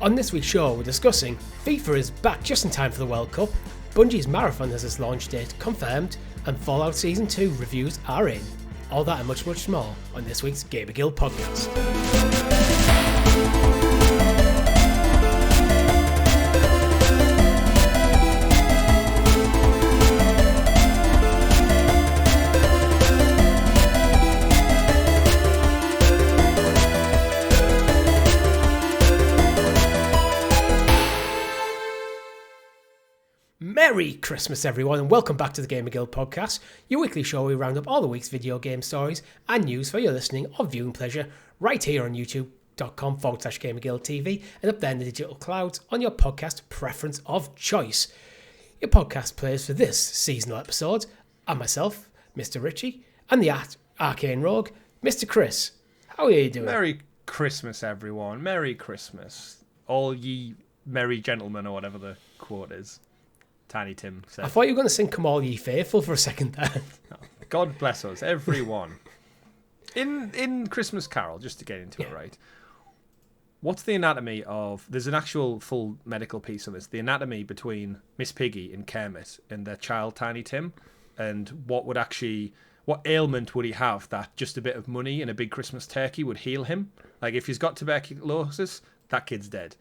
On this week's show, we're discussing FIFA is back just in time for the World Cup, Bungie's Marathon has its launch date confirmed, and Fallout Season 2 reviews are in. All that and much, much more on this week's GamerGuild Podcast. Merry Christmas, everyone, and welcome back to the GamerGuild Podcast, your weekly show where we round up all the week's video game stories and news for your listening or viewing pleasure right here on youtube.com/GamerGuildTV and up there in the digital clouds on your podcast preference of choice. Your podcast players for this seasonal episode are myself, Mr. Richie, and the Arcane Rogue, Mr. Chris. How are you doing? Merry Christmas, everyone. Merry Christmas. All ye merry gentlemen, or whatever the quote is. Tiny Tim said. I thought you were going to sing Come All Ye Faithful for a second there. God bless us, everyone. In Christmas Carol, just to get into it, right? What's the anatomy of... There's an actual full medical piece on this. The anatomy between Miss Piggy and Kermit and their child, Tiny Tim. And what ailment would he have that just a bit of money and a big Christmas turkey would heal him? Like, if he's got tuberculosis, that kid's dead.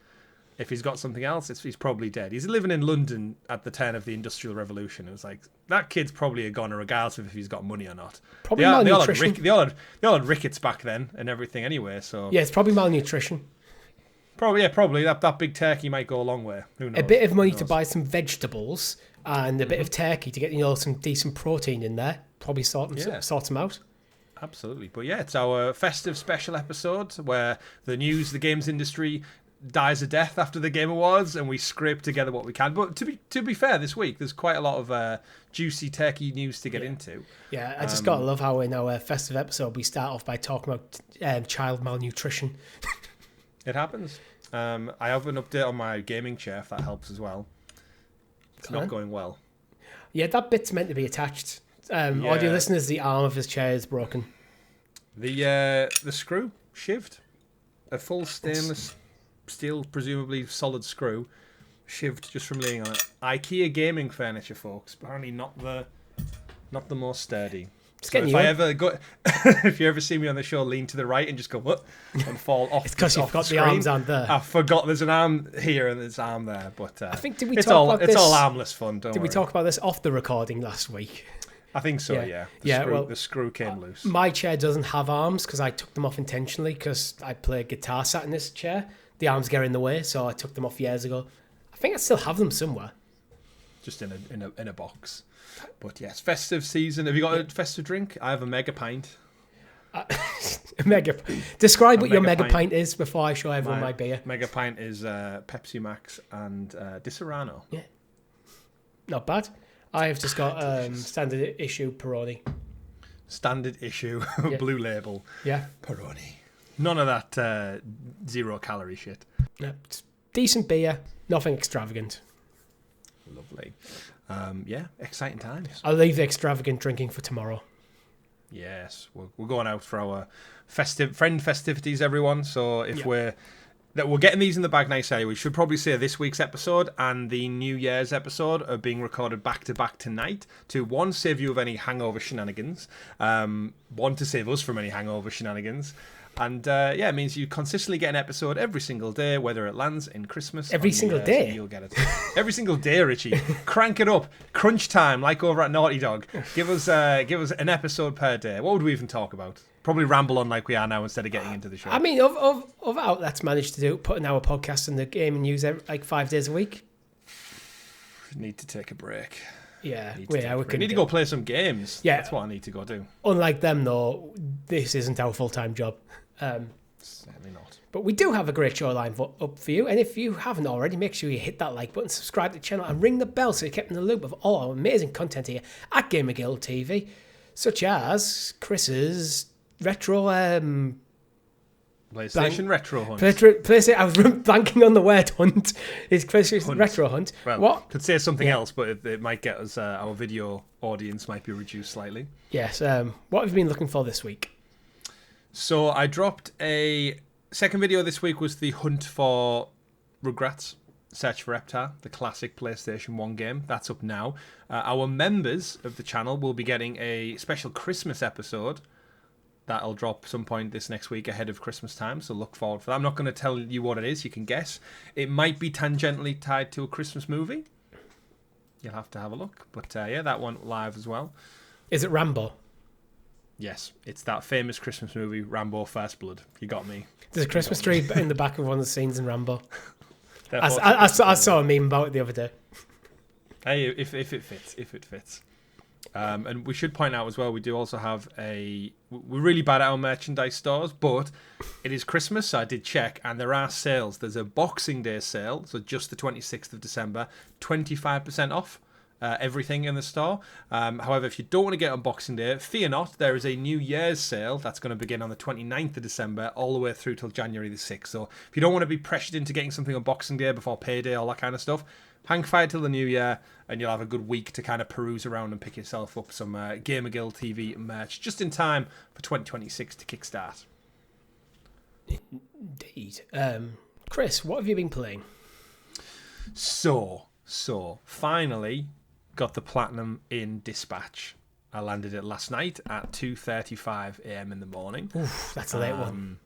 If he's got something else, he's probably dead. He's living in London at the turn of the Industrial Revolution. It was like, that kid's probably a goner regardless of if he's got money or not. Probably malnutrition. They all had rickets back then and everything anyway. So yeah, it's probably malnutrition. Probably. That big turkey might go a long way. Who knows? A bit of money to buy some vegetables and a bit of turkey to get some decent protein in there. Probably sort them out. Absolutely. But yeah, it's our festive special episode where the games industry dies a death after the Game Awards, and we scrape together what we can. But to be fair, this week there's quite a lot of juicy turkey news to get into. Yeah, I just gotta love how in our festive episode we start off by talking about child malnutrition. It happens. I have an update on my gaming chair, if that helps as well. It's not going well. Yeah, that bit's meant to be attached. Audio listeners, the arm of his chair is broken. The screw shivved. A full stainless steel, presumably solid screw, shivved just from laying on it. IKEA gaming furniture, folks. Apparently not the most sturdy. So if you ever see me on the show, lean to the right and just go what and fall off. It's because you've got the arms on there. I forgot there's an arm here and there's an arm there, but I think it's all harmless fun. Did we talk about this off the recording last week? I think so. Yeah. The screw came loose. My chair doesn't have arms because I took them off intentionally because I play guitar sat in this chair. The arms get in the way, so I took them off years ago. I think I still have them somewhere. Just in a box. But yes, festive season. Have you got a festive drink? I have a mega pint. Describe what your mega pint is before I show everyone my beer. Mega pint is Pepsi Max and Disaronno. Yeah. Not bad. I have just got standard issue Peroni. Standard issue, blue label. Yeah. Peroni. None of that 0 calorie shit. No, it's decent beer, nothing extravagant. Lovely. Exciting times. I'll leave the extravagant drinking for tomorrow. Yes, we're going out for our festivities, everyone. So if we're getting these in the bag nice anyway, we should probably say this week's episode and the New Year's episode are being recorded back to back tonight to one, save you of any hangover shenanigans, one, to save us from any hangover shenanigans. And it means you consistently get an episode every single day, whether it lands in Christmas. Every single day? You'll get it. Every single day, Richie. Crank it up. Crunch time, like over at Naughty Dog. Give us an episode per day. What would we even talk about? Probably ramble on like we are now instead of getting into the show. I mean, of outlets managed to do putting our podcast in the gaming news like 5 days a week. Need to take a break. Yeah, we need to go play some games. Yeah, that's what I need to go do. Unlike them, though, this isn't our full-time job. Certainly not. But we do have a great show lined up for you, and if you haven't already, make sure you hit that like button, subscribe to the channel, and ring the bell so you're kept in the loop of all our amazing content here at GamerGuildTV, such as Chris's retro PlayStation retro hunt. PlayStation. I was blanking on the word hunt. It's PlayStation retro hunt. Well, what? Could say something else, but it might get us. Our video audience might be reduced slightly. Yes. What have you been looking for this week? So I dropped a second video this week. Was the hunt for Rugrats Search for Reptar, the classic PlayStation 1 game. That's up now. Our members of the channel will be getting a special Christmas episode that'll drop some point this next week ahead of Christmas time, so look forward for that. I'm not going to tell you what it is. You can guess. It might be tangentially tied to a Christmas movie. You'll have to have a look. But yeah, that one live as well. Is it Rambo? Yes, it's that famous Christmas movie, Rambo First Blood. You got me. There's a Christmas tree in the back of one of the scenes in Rambo. I saw a meme about it the other day. Hey, if it fits. And we should point out as well, we do also have we're really bad at our merchandise stores, but it is Christmas, so I did check, and there are sales. There's a Boxing Day sale, so just the 26th of December, 25% off everything in the store. However, if you don't want to get on Boxing Day, fear not, there is a New Year's sale that's going to begin on the 29th of December all the way through till January the 6th. So if you don't want to be pressured into getting something on Boxing Day before payday, all that kind of stuff, hang fire till the new year, and you'll have a good week to kind of peruse around and pick yourself up some GamerGuildTV merch just in time for 2026 to kickstart. Indeed. Chris, what have you been playing? So finally got the platinum in Dispatch. I landed it last night at 2:35 a.m. in the morning. Oof, that's a late one.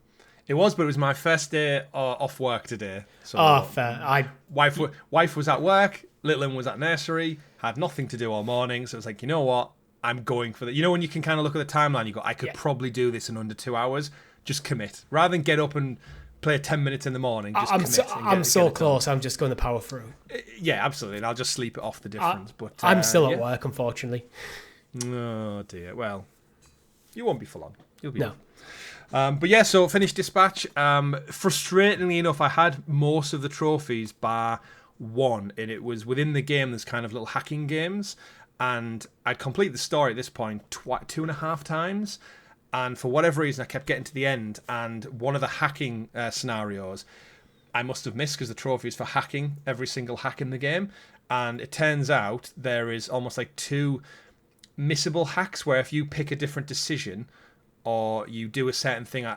It was, but it was my first day off work today. So fair. Wife was at work, little one was at nursery, had nothing to do all morning, so it was like, you know what, I'm going for that. You know when you can kind of look at the timeline, you go, I could probably do this in under 2 hours. Just commit. Rather than get up and play 10 minutes in the morning, just commit. I'm so close, I'm just going to power through. Yeah, absolutely, and I'll just sleep it off the difference. But I'm still at work, unfortunately. Oh, dear. Well, you won't be full on. You'll be No. But yeah, so finished Dispatch. Frustratingly enough, I had most of the trophies bar one, and it was within the game. There's kind of little hacking games, and I'd complete the story at this point 2.5 times, and for whatever reason, I kept getting to the end, and one of the hacking scenarios I must have missed because the trophy is for hacking every single hack in the game, and it turns out there is almost like 2 missable hacks where if you pick a different decision or you do a certain thing,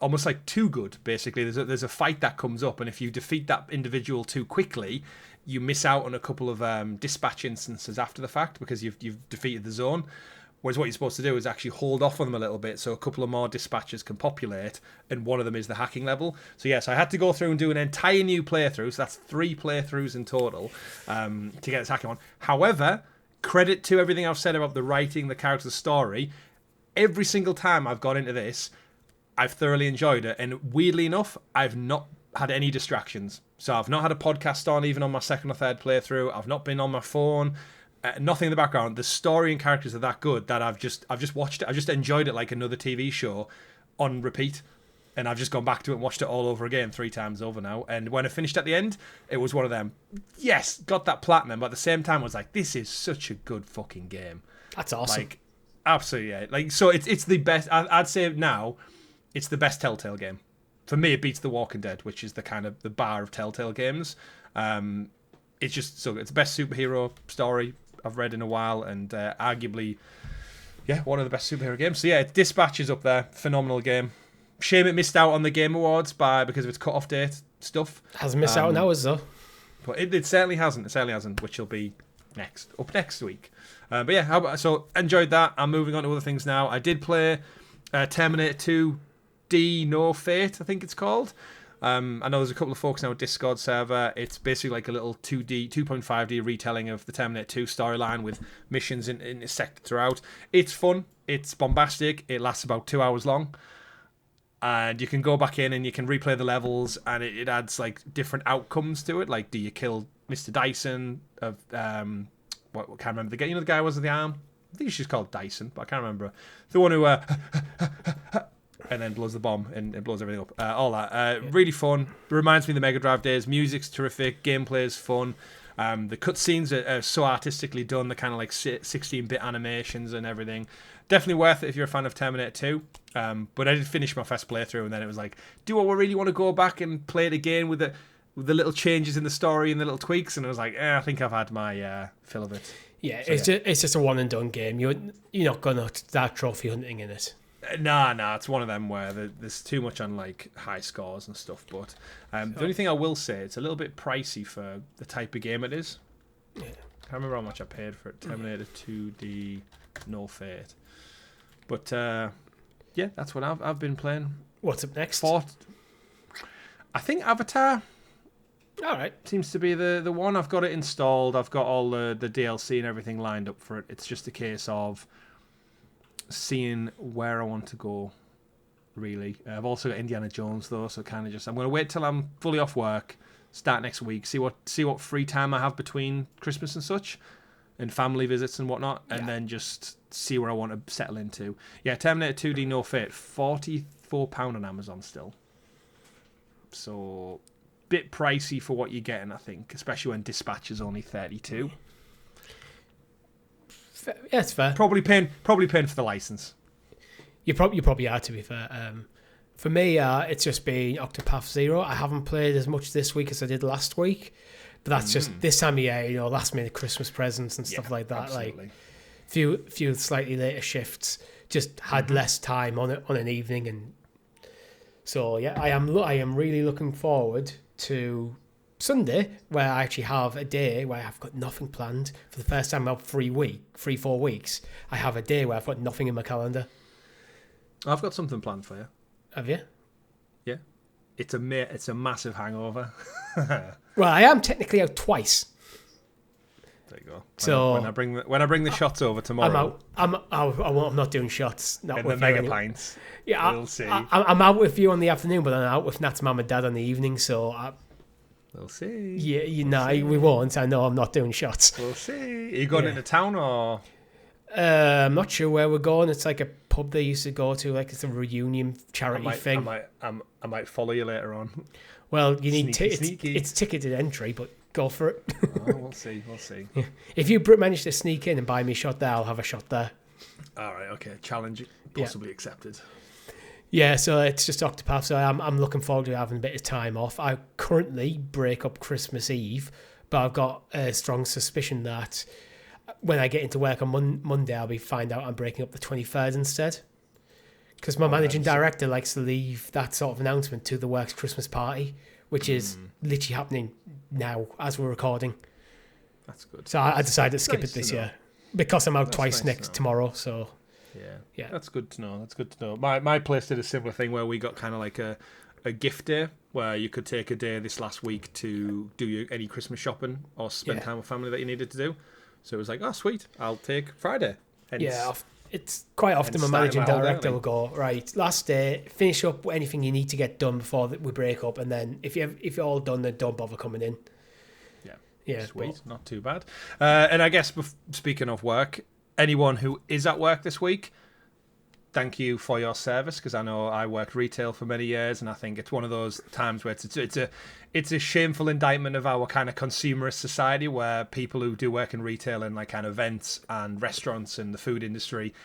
almost like too good, basically. There's a fight that comes up, and if you defeat that individual too quickly, you miss out on a couple of dispatch instances after the fact because you've defeated the zone. Whereas what you're supposed to do is actually hold off on them a little bit so a couple of more dispatches can populate, and one of them is the hacking level. So yes, I had to go through and do an entire new playthrough, so that's 3 playthroughs in total to get this hacking on. However, credit to everything I've said about the writing, the character, the story. Every single time I've got into this, I've thoroughly enjoyed it. And weirdly enough, I've not had any distractions. So I've not had a podcast on even on my second or third playthrough. I've not been on my phone. Nothing in the background. The story and characters are that good that I've just watched it. I've just enjoyed it like another TV show on repeat. And I've just gone back to it and watched it all over again 3 times over now. And when I finished at the end, it was one of them. Yes, got that platinum. But at the same time, I was like, this is such a good fucking game. That's awesome. Like, absolutely, yeah. Like, so it's the best. I'd say now, it's the best Telltale game. For me, it beats The Walking Dead, which is the kind of the bar of Telltale games. It's just so it's the best superhero story I've read in a while, and arguably, yeah, one of the best superhero games. So yeah, Dispatch is up there. Phenomenal game. Shame it missed out on the Game Awards because of its cut-off date stuff. Hasn't missed out on ours though. But it certainly hasn't. It certainly hasn't, which will be up next week. But yeah, so enjoyed that. I'm moving on to other things now. I did play Terminator 2 D No Fate, I think it's called. I know there's a couple of folks now at Discord server. It's basically like a little 2.5D retelling of the Terminator 2 storyline with missions intersected throughout. It's fun. It's bombastic. It lasts about 2 hours long. And you can go back in and you can replay the levels, and it adds like different outcomes to it. Like, do you kill Mr. Dyson? What can't remember the guy. You know the guy was with the arm. I think she's called Dyson, but I can't remember. The one who and then blows the bomb and it blows everything up. All that really fun. It reminds me of the Mega Drive days. Music's terrific. Gameplay is fun. The cutscenes are so artistically done. They're kind of like 16-bit animations and everything. Definitely worth it if you're a fan of Terminator 2. But I did finish my first playthrough, and then it was like, do I really want to go back and play it again with the little changes in the story and the little tweaks? And I was like, I think I've had my fill of it. Yeah, so it's just a one and done game. You're not going to start trophy hunting in it. Nah, it's one of them where there's too much on like high scores and stuff. But the only thing I will say, it's a little bit pricey for the type of game it is. Yeah. I can't remember how much I paid for it. Terminator 2D, No Fate. But yeah, that's what I've been playing. What's up next? I think Avatar. All right. Seems to be the one. I've got it installed. I've got all the DLC and everything lined up for it. It's just a case of seeing where I want to go, really. I've also got Indiana Jones, though, so kind of just... I'm going to wait till I'm fully off work, start next week, see what free time I have between Christmas and such, and family visits and whatnot, and then just see where I want to settle into. Yeah, Terminator 2D No Fate, £44 on Amazon still. So... bit pricey for what you're getting, I think, especially when Dispatch is only 32. Yeah, it's fair. Probably paying for the license. You probably are, to be fair. For me, it's just been Octopath Zero. I haven't played as much this week as I did last week, but that's just this time of year, last minute Christmas presents and stuff like that. Absolutely. Like few slightly later shifts, just had less time on it on an evening, and so yeah, I am really looking forward to Sunday, where I actually have a day where I've got nothing planned. For the first time in about 4 weeks, I have a day where I've got nothing in my calendar. I've got something planned for you. Have you? Yeah. It's a massive hangover. Well, I am technically out twice. There you go. So when I bring the shots over tomorrow, I'm not doing shots. Not in with the you mega anyway. pints. Yeah, we'll see. I'm out with you on the afternoon, but I'm out with Nat's mum and dad on the evening. So we'll see. Yeah, we won't. I know I'm not doing shots. We'll see. Are you going into town or? I'm not sure where we're going. It's like a pub they used to go to, like it's a reunion charity thing. I might follow you later on. Well, you need sneaky. It's ticketed entry, but go for it. Oh, we'll see. Yeah. If you manage to sneak in and buy me a shot there, I'll have a shot there. All right, okay. Challenge possibly accepted. Yeah, so it's just Octopath. So I'm looking forward to having a bit of time off. I currently break up Christmas Eve, but I've got a strong suspicion that when I get into work on Monday, I'll find out I'm breaking up the 23rd instead. Because my managing director likes to leave that sort of announcement to the work's Christmas party, which is literally happening now as we're recording. That's good. So I decided to skip it this year because I'm out twice tomorrow. So yeah, that's good to know. My place did a similar thing where we got kind of like a gift day where you could take a day this last week to do any Christmas shopping or spend time with family that you needed to do. So it was like, oh sweet, I'll take Friday. Hence, it's quite often my managing director will go, right, last day, finish up anything you need to get done before we break up, and then if you're all done, then don't bother coming in. Yeah, sweet, not too bad. And I guess speaking of work, anyone who is at work this week, thank you for your service, because I know I worked retail for many years, and I think it's one of those times where it's a shameful indictment of our kind of consumerist society, where people who do work in retail and like kind of events and restaurants and the food industry,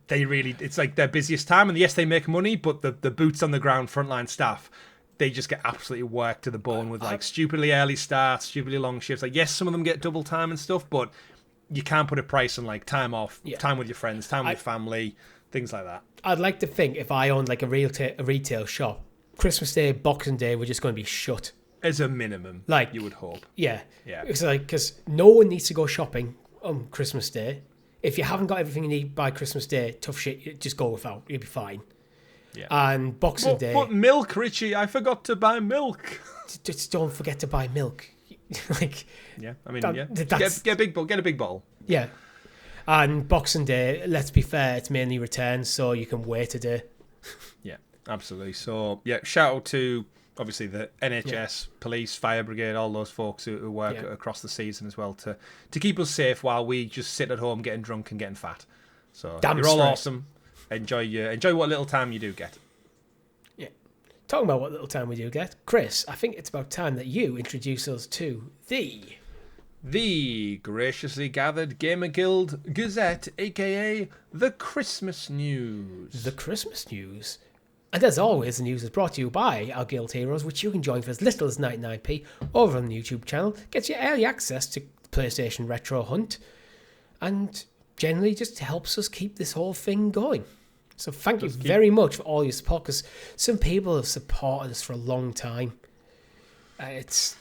it's like their busiest time, and yes, they make money, but the boots on the ground frontline staff, they just get absolutely worked to the bone with like stupidly early starts, stupidly long shifts. Like yes, some of them get double time and stuff, but you can't put a price on like time off, time with your friends, time with your family, things like that. I'd like to think if I owned like a retail shop, Christmas Day, Boxing Day were just going to be shut. As a minimum, like you would hope. Yeah. It's like, because no one needs to go shopping on Christmas Day. If you haven't got everything you need by Christmas Day, tough shit, just go without. You'll be fine. Yeah. And Boxing Day. What milk, Richie? I forgot to buy milk. Just don't forget to buy milk. Like. Yeah. I mean, get a big bowl. Get a big bowl. Yeah. And Boxing Day, let's be fair, it's mainly returns, so you can wait a day. Yeah, absolutely. So, yeah, shout out to, obviously, the NHS, police, fire brigade, all those folks who work across the season as well to keep us safe while we just sit at home getting drunk and getting fat. So, you're all awesome. Enjoy what little time you do get. Yeah. Talking about what little time we do get, Chris, I think it's about time that you introduce us to the graciously gathered Gamer Guild Gazette, aka the Christmas News. The Christmas News. And as always, the news is brought to you by our Guild Heroes, which you can join for as little as 99p over on the YouTube channel. Gets you early access to PlayStation Retro Hunt, and generally just helps us keep this whole thing going. So thank you very much for all your support, because some people have supported us for a long time. It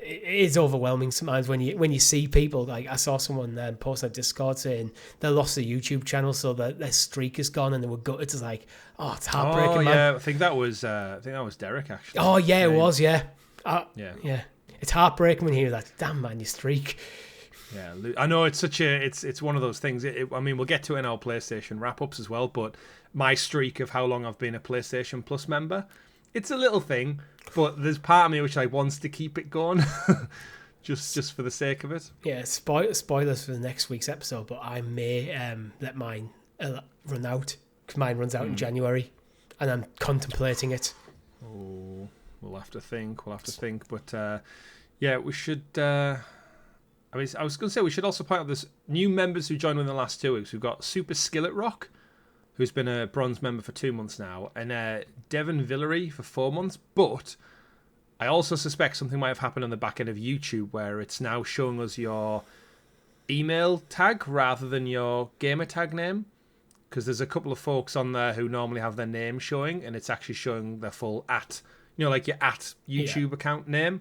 is overwhelming sometimes when you see people. Like, I saw someone post on Discord saying they lost their YouTube channel, so their streak is gone, and they were gutted. It's like, oh, it's heartbreaking. Oh man. yeah, I think that was Derek actually. Oh yeah, it was. Yeah. Yeah. It's heartbreaking when you hear that. Damn man, your streak. Yeah, I know it's it's one of those things. I mean, we'll get to it in our PlayStation wrap-ups as well, but my streak of how long I've been a PlayStation Plus member, it's a little thing, but there's part of me which wants to keep it going, just for the sake of it. Yeah, spoilers for the next week's episode, but I may let mine run out, because mine runs out in January, and I'm contemplating it. Oh, we'll have to think, but yeah, we should... I was going to say we should also point out there's new members who joined in the last 2 weeks. We've got Super Skillet Rock, who's been a bronze member for 2 months now, and Devon Villery for 4 months. But I also suspect something might have happened on the back end of YouTube, where it's now showing us your email tag rather than your gamer tag name, because there's a couple of folks on there who normally have their name showing, and it's actually showing their full like your YouTube account name.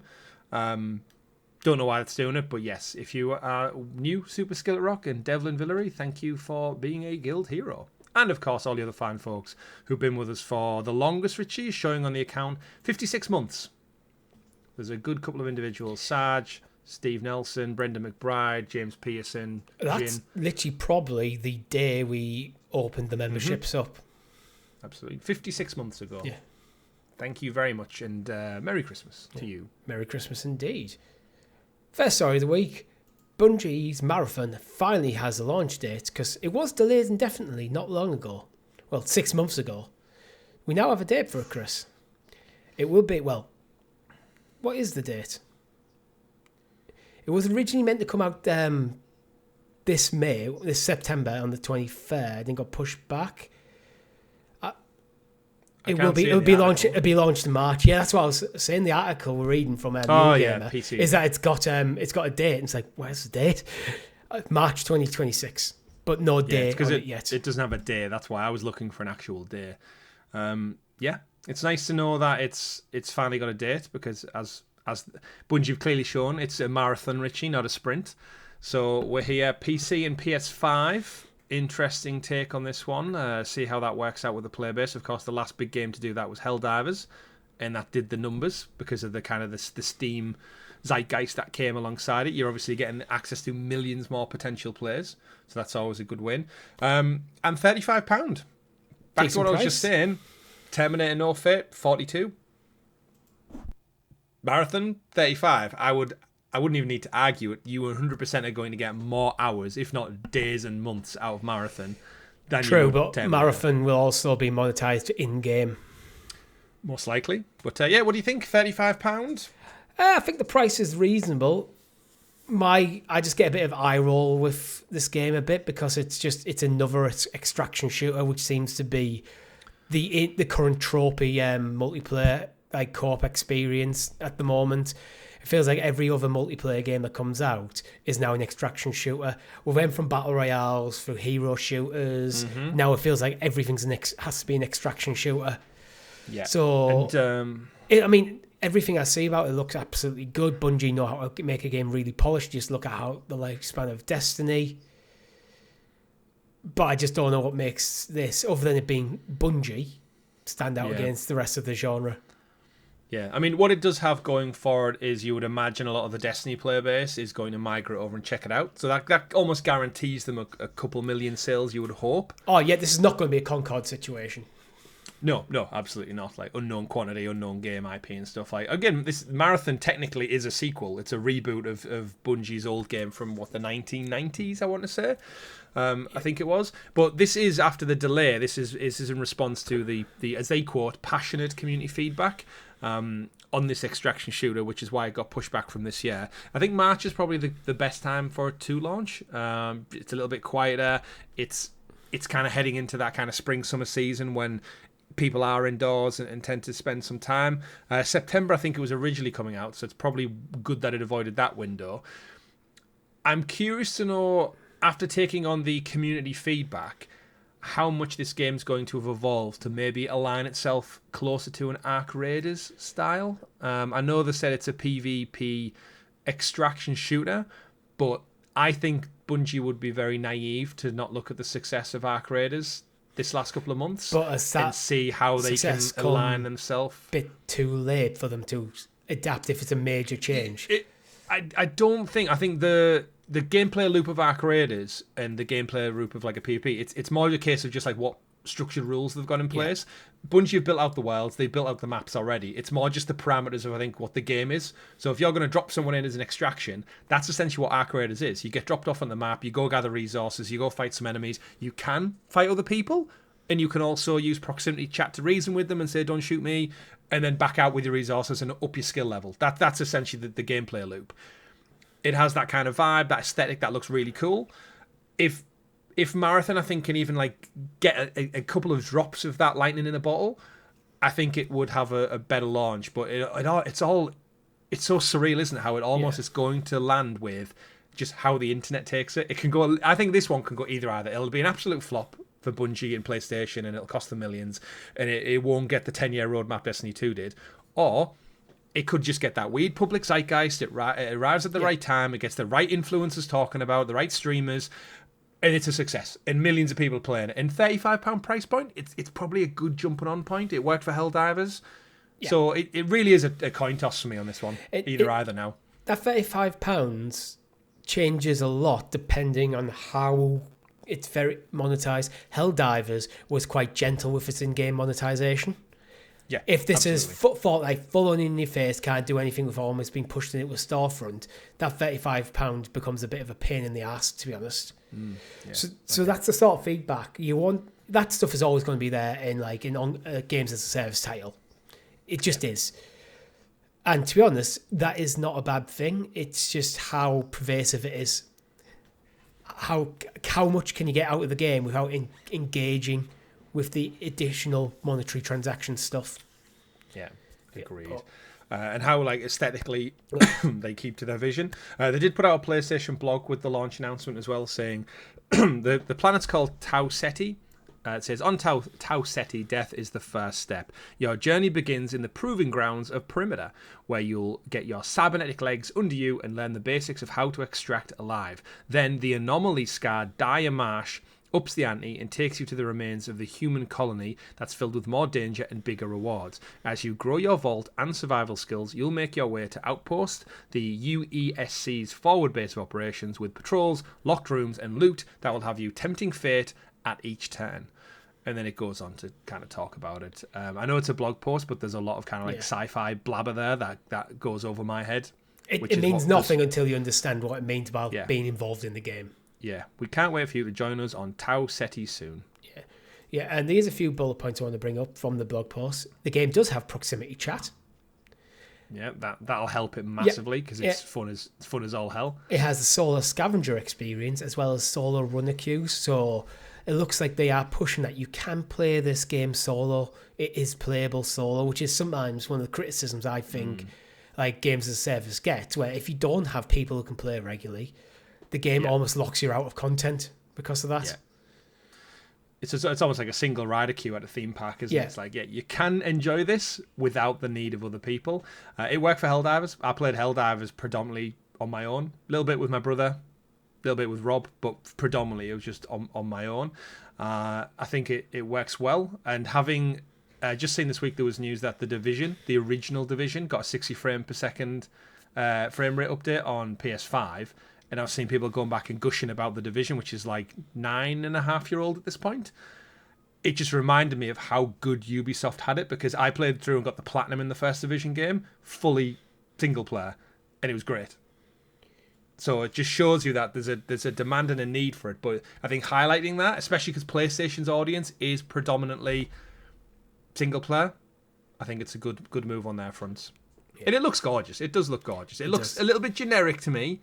Don't know why it's doing it, but yes, if you are new, Super Skillet Rock and Devlin Villery, thank you for being a guild hero. And of course, all the other fine folks who've been with us for the longest, Richie, is showing on the account 56 months. There's a good couple of individuals: Sarge, Steve Nelson, Brendan McBride, James Pearson. That's literally probably the day we opened the memberships up. Absolutely. 56 months ago. Yeah. Thank you very much, and Merry Christmas to you. Merry Christmas indeed. First story of the week, Bungie's Marathon finally has a launch date, because it was delayed indefinitely not long ago. Well, 6 months ago. We now have a date for it, Chris. It will be, well, what is the date? It was originally meant to come out this September on the 23rd, and got pushed back. It'll be launched in March. Yeah, that's what I was saying. The article we're reading from Gamer PC. is that it's got a date. And it's like, where's the date? March 2026, but no date on it yet. It doesn't have a day. That's why I was looking for an actual day. Yeah, it's nice to know that it's finally got a date, because as Bungie have clearly shown, it's a marathon, Richie, not a sprint. So we're here, PC and PS5. Interesting take on this one. See how that works out with the player base. Of course, the last big game to do that was Helldivers, and that did the numbers because of the kind of the Steam zeitgeist that came alongside it. You're obviously getting access to millions more potential players, so that's always a good win. And £35. Back to what I was just saying. Terminator No Fate, 42. Marathon, 35. I wouldn't even need to argue it. You 100% are going to get more hours, if not days and months, out of Marathon than True, but Marathon will also be monetized in-game. Most likely. But yeah, what do you think? £35? I think the price is reasonable. I just get a bit of eye roll with this game a bit, because it's another extraction shooter, which seems to be the current tropey multiplayer like co-op experience at the moment. It feels like every other multiplayer game that comes out is now an extraction shooter. We went from battle royales through hero shooters. Mm-hmm. Now it feels like everything's has to be an extraction shooter. Yeah. So, and, everything I see about it looks absolutely good. Bungie know how to make a game really polished. Just look at how the lifespan of Destiny. But I just don't know what makes this, other than it being Bungie, stand out against the rest of the genre. Yeah, I mean, what it does have going forward is you would imagine a lot of the Destiny player base is going to migrate over and check it out. So that almost guarantees them a couple million sales, you would hope. Oh, yeah, this is not going to be a Concord situation. No, absolutely not. Like, unknown quantity, unknown game IP and stuff. Like, again, this Marathon technically is a sequel. It's a reboot of Bungie's old game from, the 1990s, I want to say. I think it was. But this is, after the delay, this is in response to the as they quote, passionate community feedback on this extraction shooter, which is why it got pushed back from this year. I think March is probably the best time for it to launch. It's a little bit quieter. It's kind of heading into that kind of spring-summer season when people are indoors and tend to spend some time. September, I think it was originally coming out, so it's probably good that it avoided that window. I'm curious to know, after taking on the community feedback, how much this game's going to have evolved to maybe align itself closer to an Ark Raiders style. I know they said it's a PvP extraction shooter, but I think Bungie would be very naive to not look at the success of Ark Raiders this last couple of months and see how they can align themselves. Bit too late for them to adapt if it's a major change. I don't think. I think the gameplay loop of Ark Raiders and the gameplay loop of like a PvP, it's more a case of just like what structured rules they've got in place. Bungie have built out the worlds, they've built out the maps already. It's more just the parameters of, I think, what the game is. So if you're going to drop someone in as an extraction, that's essentially what Ark Raiders is. You get dropped off on the map, you go gather resources, you go fight some enemies, you can fight other people, and you can also use proximity chat to reason with them and say, don't shoot me, and then back out with your resources and up your skill level. That's essentially the gameplay loop. It has that kind of vibe, that aesthetic that looks really cool. If Marathon, I think, can even like get a couple of drops of that lightning in a bottle, I think it would have a better launch. But it's so surreal, isn't it? How it almost is going to land with just how the internet takes it. It can go. I think this one can go either. It'll be an absolute flop for Bungie and PlayStation, and it'll cost them millions, and it won't get the 10-year roadmap Destiny 2 did, or it could just get that weird public zeitgeist. It arrives at the right time. It gets the right influencers talking about, the right streamers, and it's a success. And millions of people playing it. And £35 price point, it's probably a good jumping on point. It worked for Helldivers. Yeah. So it really is a coin toss for me on this one. Either now. That £35 changes a lot depending on how it's very monetized. Helldivers was quite gentle with its in-game monetization. Yeah, if this is full on in your face, can't do anything with almost being pushed into a storefront, that £35 becomes a bit of a pain in the ass, to be honest. So that's the sort of feedback you want. That stuff is always going to be there in games as a service title. It just is. And to be honest, that is not a bad thing. It's just how pervasive it is. How much can you get out of the game without engaging with the additional monetary transaction stuff? Yeah, agreed. And how aesthetically they keep to their vision. They did put out a PlayStation blog with the launch announcement as well, saying the planet's called Tau Ceti. It says, on Tau Ceti, death is the first step. Your journey begins in the proving grounds of Perimeter, where you'll get your cybernetic legs under you and learn the basics of how to extract alive. Then the anomaly-scarred Dire Marsh ups the ante and takes you to the remains of the human colony that's filled with more danger and bigger rewards. As you grow your vault and survival skills, you'll make your way to Outpost, the UESC's forward base of operations, with patrols, locked rooms, and loot that will have you tempting fate at each turn. And then it goes on to kind of talk about it. I know it's a blog post, but there's a lot of kind of sci-fi blabber there that goes over my head. It means nothing until you understand what it means about being involved in the game. Yeah, we can't wait for you to join us on Tau Ceti soon. Yeah, and there's a few bullet points I want to bring up from the blog post. The game does have proximity chat. Yeah, that'll help it massively because it's fun as all hell. It has the solo scavenger experience as well as solo runner queues, so it looks like they are pushing that you can play this game solo. It is playable solo, which is sometimes one of the criticisms I think like games as a service gets, where if you don't have people who can play regularly, the game almost locks you out of content because of that. Yeah. It's almost like a single rider queue at a theme park, isn't it? It's like, you can enjoy this without the need of other people. It worked for Helldivers. I played Helldivers predominantly on my own, a little bit with my brother, a little bit with Rob, but predominantly it was just on my own. I think it works well. And having just seen this week, there was news that The Division, the original Division, got a 60 frame per second frame rate update on PS5. And I've seen people going back and gushing about The Division, which is like 9.5-year-old at this point. It just reminded me of how good Ubisoft had it, because I played through and got the platinum in the first Division game, fully single player, and it was great. So it just shows you that there's a demand and a need for it. But I think highlighting that, especially because PlayStation's audience is predominantly single player, I think it's a good move on their fronts. Yeah. And it looks gorgeous. It does look gorgeous. It looks a little bit generic to me.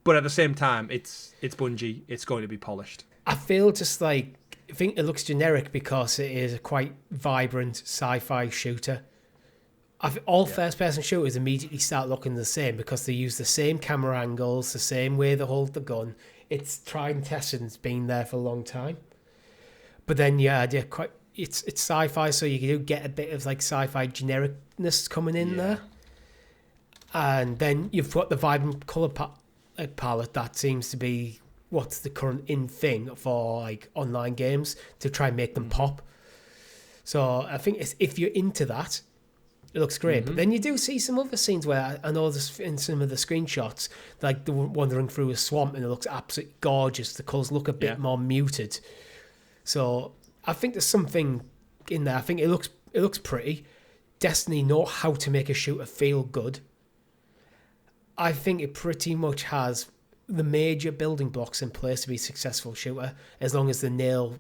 But at the same time, it's Bungie. It's going to be polished. I think it looks generic because it is a quite vibrant sci-fi shooter. All first-person shooters immediately start looking the same because they use the same camera angles, the same way they hold the gun. It's tried and tested and it's been there for a long time. But then, yeah, they're quite. It's sci-fi, so you do get a bit of like sci-fi genericness coming in there. And then you've got the vibrant color palette that seems to be what's the current in thing for like online games to try and make them pop. So I think if you're into that, it looks great. But then you do see some other scenes where I know this in some of the screenshots, like the wandering through a swamp, and it looks absolutely gorgeous. The colours look a bit more muted. So I think there's something in there. I think it looks pretty. Destiny know how to make a shooter feel good. I think it pretty much has the major building blocks in place to be a successful shooter, as long as they nail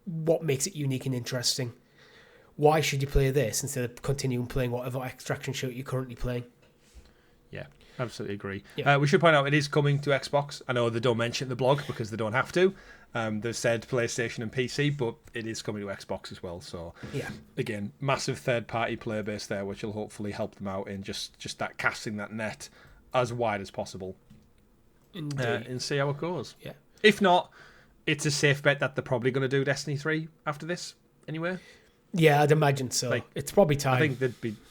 what makes it unique and interesting. Why should you play this instead of continuing playing whatever extraction shooter you're currently playing? Yeah, absolutely agree. Yeah. We should point out it is coming to Xbox. I know they don't mention the blog because they don't have to. They've said PlayStation and PC, but it is coming to Xbox as well. So, again, massive third-party player base there, which will hopefully help them out in just that casting that net as wide as possible. And see how it goes. Yeah. If not, it's a safe bet that they're probably going to do Destiny 3 after this anyway. Yeah, I'd imagine so. Like, it's probably time. I think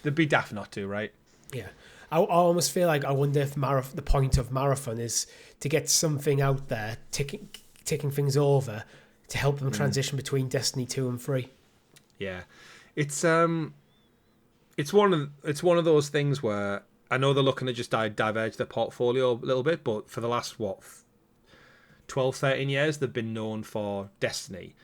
they'd be daft not to, right? Yeah. I almost feel like I wonder if the point of Marathon is to get something out there, ticking things over to help them transition between Destiny 2 and 3. Yeah. It's one of those things where I know they're looking to just diverge their portfolio a little bit, but for the last 12, 13 years they've been known for Destiny,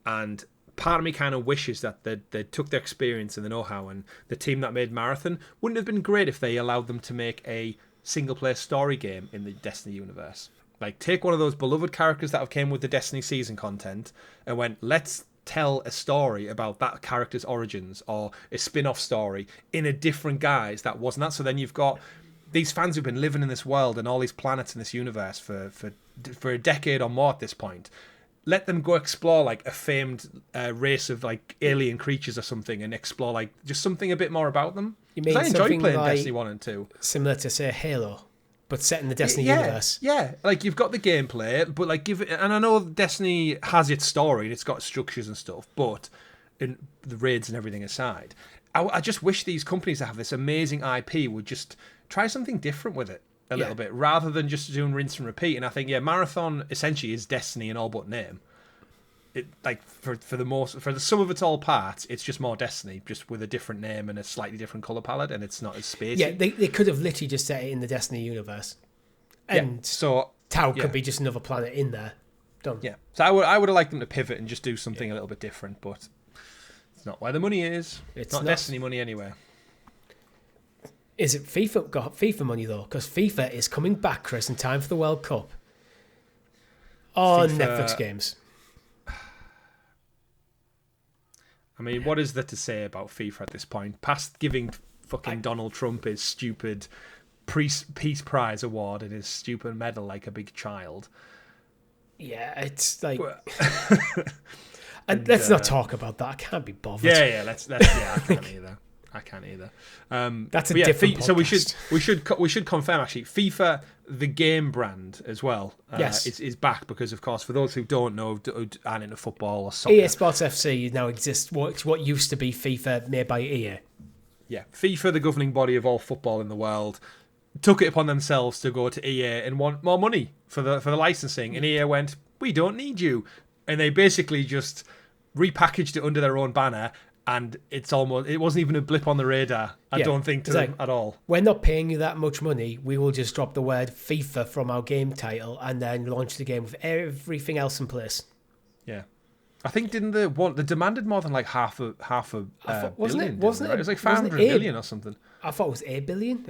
and part of me kind of wishes that they took their experience and the know-how, and the team that made Marathon wouldn't have been great if they allowed them to make a single-player story game in the Destiny universe. Like, take one of those beloved characters that have came with the Destiny season content and went, let's tell a story about that character's origins, or a spin-off story in a different guise that wasn't that. So then you've got these fans who've been living in this world and all these planets in this universe for a decade or more at this point. Let them go explore like a famed race of like alien creatures or something, and explore like just something a bit more about them. You mean I enjoy playing like Destiny 1 and 2. Similar to, say, Halo, but set in the Destiny universe. Yeah, like you've got the gameplay, but like give it. And I know Destiny has its story and it's got structures and stuff, but in the raids and everything aside, I just wish these companies that have this amazing IP would just try something different with it a little bit, rather than just doing rinse and repeat. And I think Marathon essentially is Destiny in all but name. It, like for the sum of its all parts, it's just more Destiny, just with a different name and a slightly different color palette, and it's not as spacey. Yeah, they could have literally just set it in the Destiny universe, and so Tau could be just another planet in there. Done. Yeah, so I would have liked them to pivot and just do something a little bit different, but it's not where the money is. It's not Destiny money anyway. Is it FIFA got FIFA money though? Because FIFA is coming back, Chris, in time for the World Cup on Netflix games. I mean, what is there to say about FIFA at this point? Past giving fucking Donald Trump his stupid Peace Prize award and his stupid medal like a big child. Yeah, it's like... let's not talk about that. I can't be bothered. Yeah, I can't either. That's a different podcast. So we should confirm, actually, FIFA, the game brand as well, yes, is back because, of course, for those who don't know, who aren't into football or soccer, EA Sports FC now exists. What used to be FIFA made by EA. Yeah, FIFA, the governing body of all football in the world, took it upon themselves to go to EA and want more money for the licensing, and EA went, "We don't need you," and they basically just repackaged it under their own banner. And it wasn't even a blip on the radar, I don't think, to them at all. We're not paying you that much money. We will just drop the word FIFA from our game title and then launch the game with everything else in place. Yeah. I think, didn't they demanded more than like half a billion? Wasn't it? It was like 500 million or something. I thought it was 8 billion.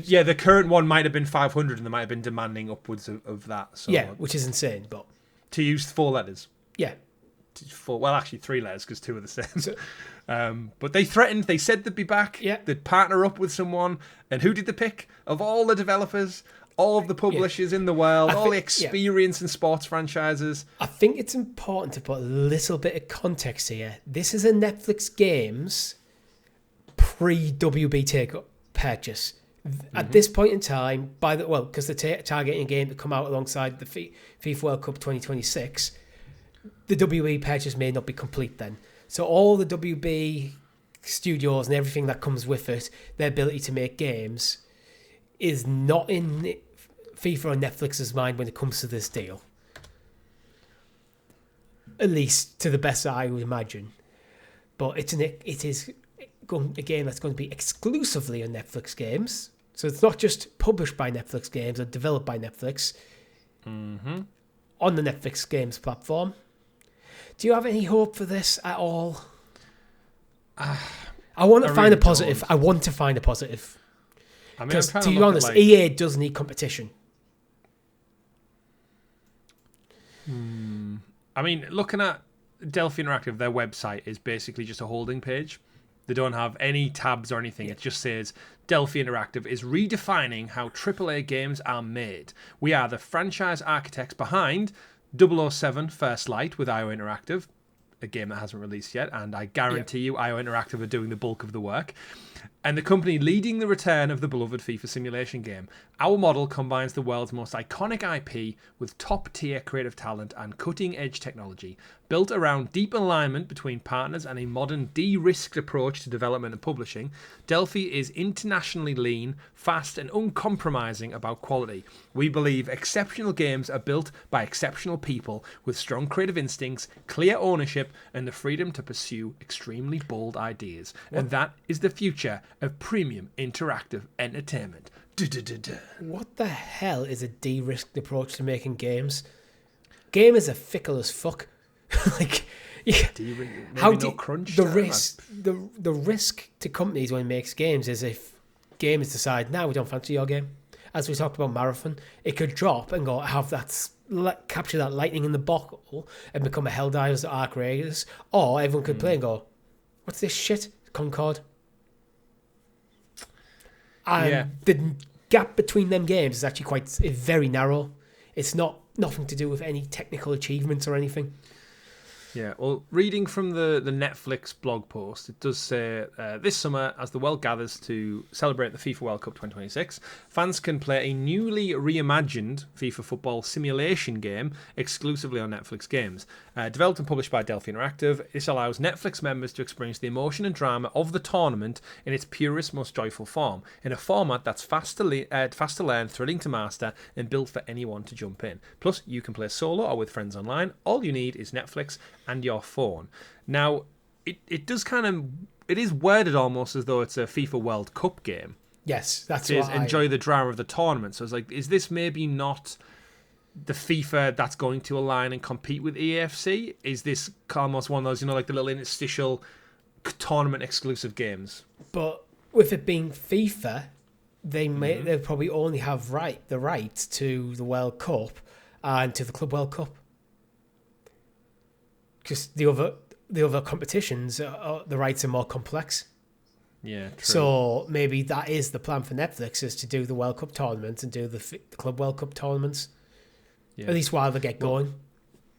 Yeah, the current one might have been 500 and they might have been demanding upwards of that. So, yeah, which is insane. But to use 4 letters. Yeah. Actually 3 letters because 2 are the same. So, but they threatened, they said they'd be back, they'd partner up with someone, and who did they pick? Of all the developers, all of the publishers in the world, all the experience in sports franchises. I think it's important to put a little bit of context here. This is a Netflix Games pre-WB take-up purchase. At this point in time, because they're targeting a game to come out alongside the FIFA World Cup 2026, the WB purchase may not be complete then. So all the WB studios and everything that comes with it, their ability to make games, is not in FIFA or Netflix's mind when it comes to this deal. At least to the best I would imagine. But it is a game that's going to be exclusively on Netflix games. So it's not just published by Netflix games or developed by Netflix. Mm-hmm. On the Netflix games platform. Do you have any hope for this at all? I want to find a positive. I want to find a positive. Because, to be honest, EA does need competition. I mean, looking at Delphi Interactive, their website is basically just a holding page. They don't have any tabs or anything. Yeah. It just says, Delphi Interactive is redefining how AAA games are made. We are the franchise architects behind 007 First Light with IO Interactive, a game that hasn't released yet, and I guarantee you IO Interactive are doing the bulk of the work. And the company leading the return of the beloved FIFA simulation game. Our model combines the world's most iconic IP with top-tier creative talent and cutting-edge technology, built around deep alignment between partners and a modern de-risked approach to development and publishing. Delphi is internationally lean, fast, and uncompromising about quality. We believe exceptional games are built by exceptional people with strong creative instincts, clear ownership, and the freedom to pursue extremely bold ideas. And that is the future of premium interactive entertainment. What the hell is a de-risked approach to making games? Gamers are fickle as fuck. Like, how do crunch the risk? The risk to companies when it makes games is if gamers decide, "Now we don't fancy your game." As we talked about Marathon, it could drop and go capture that lightning in the bottle and become a Helldivers Arc Raiders, or everyone could play and go, "What's this shit? Concord." And the gap between them games is actually very narrow. It's nothing to do with any technical achievements or anything. Yeah, well, reading from the Netflix blog post, it does say, this summer, as the world gathers to celebrate the FIFA World Cup 2026, fans can play a newly reimagined FIFA football simulation game exclusively on Netflix games. Developed and published by Delphi Interactive, this allows Netflix members to experience the emotion and drama of the tournament in its purest, most joyful form, in a format that's fast to learn, thrilling to master, and built for anyone to jump in. Plus, you can play solo or with friends online. All you need is Netflix and your phone. Now, it is worded almost as though it's a FIFA World Cup game. Yes, that's it is enjoy the drama of the tournament. So it's like, is this maybe not the FIFA that's going to align and compete with EAFC? Is this almost one of those, like the little interstitial tournament exclusive games? But with it being FIFA, they'll probably only have the rights to the World Cup and to the Club World Cup. Because the other competitions, the rights are more complex. Yeah, true. So maybe that is the plan for Netflix, is to do the World Cup tournament and do the Club World Cup tournaments. Yeah. At least while they get going.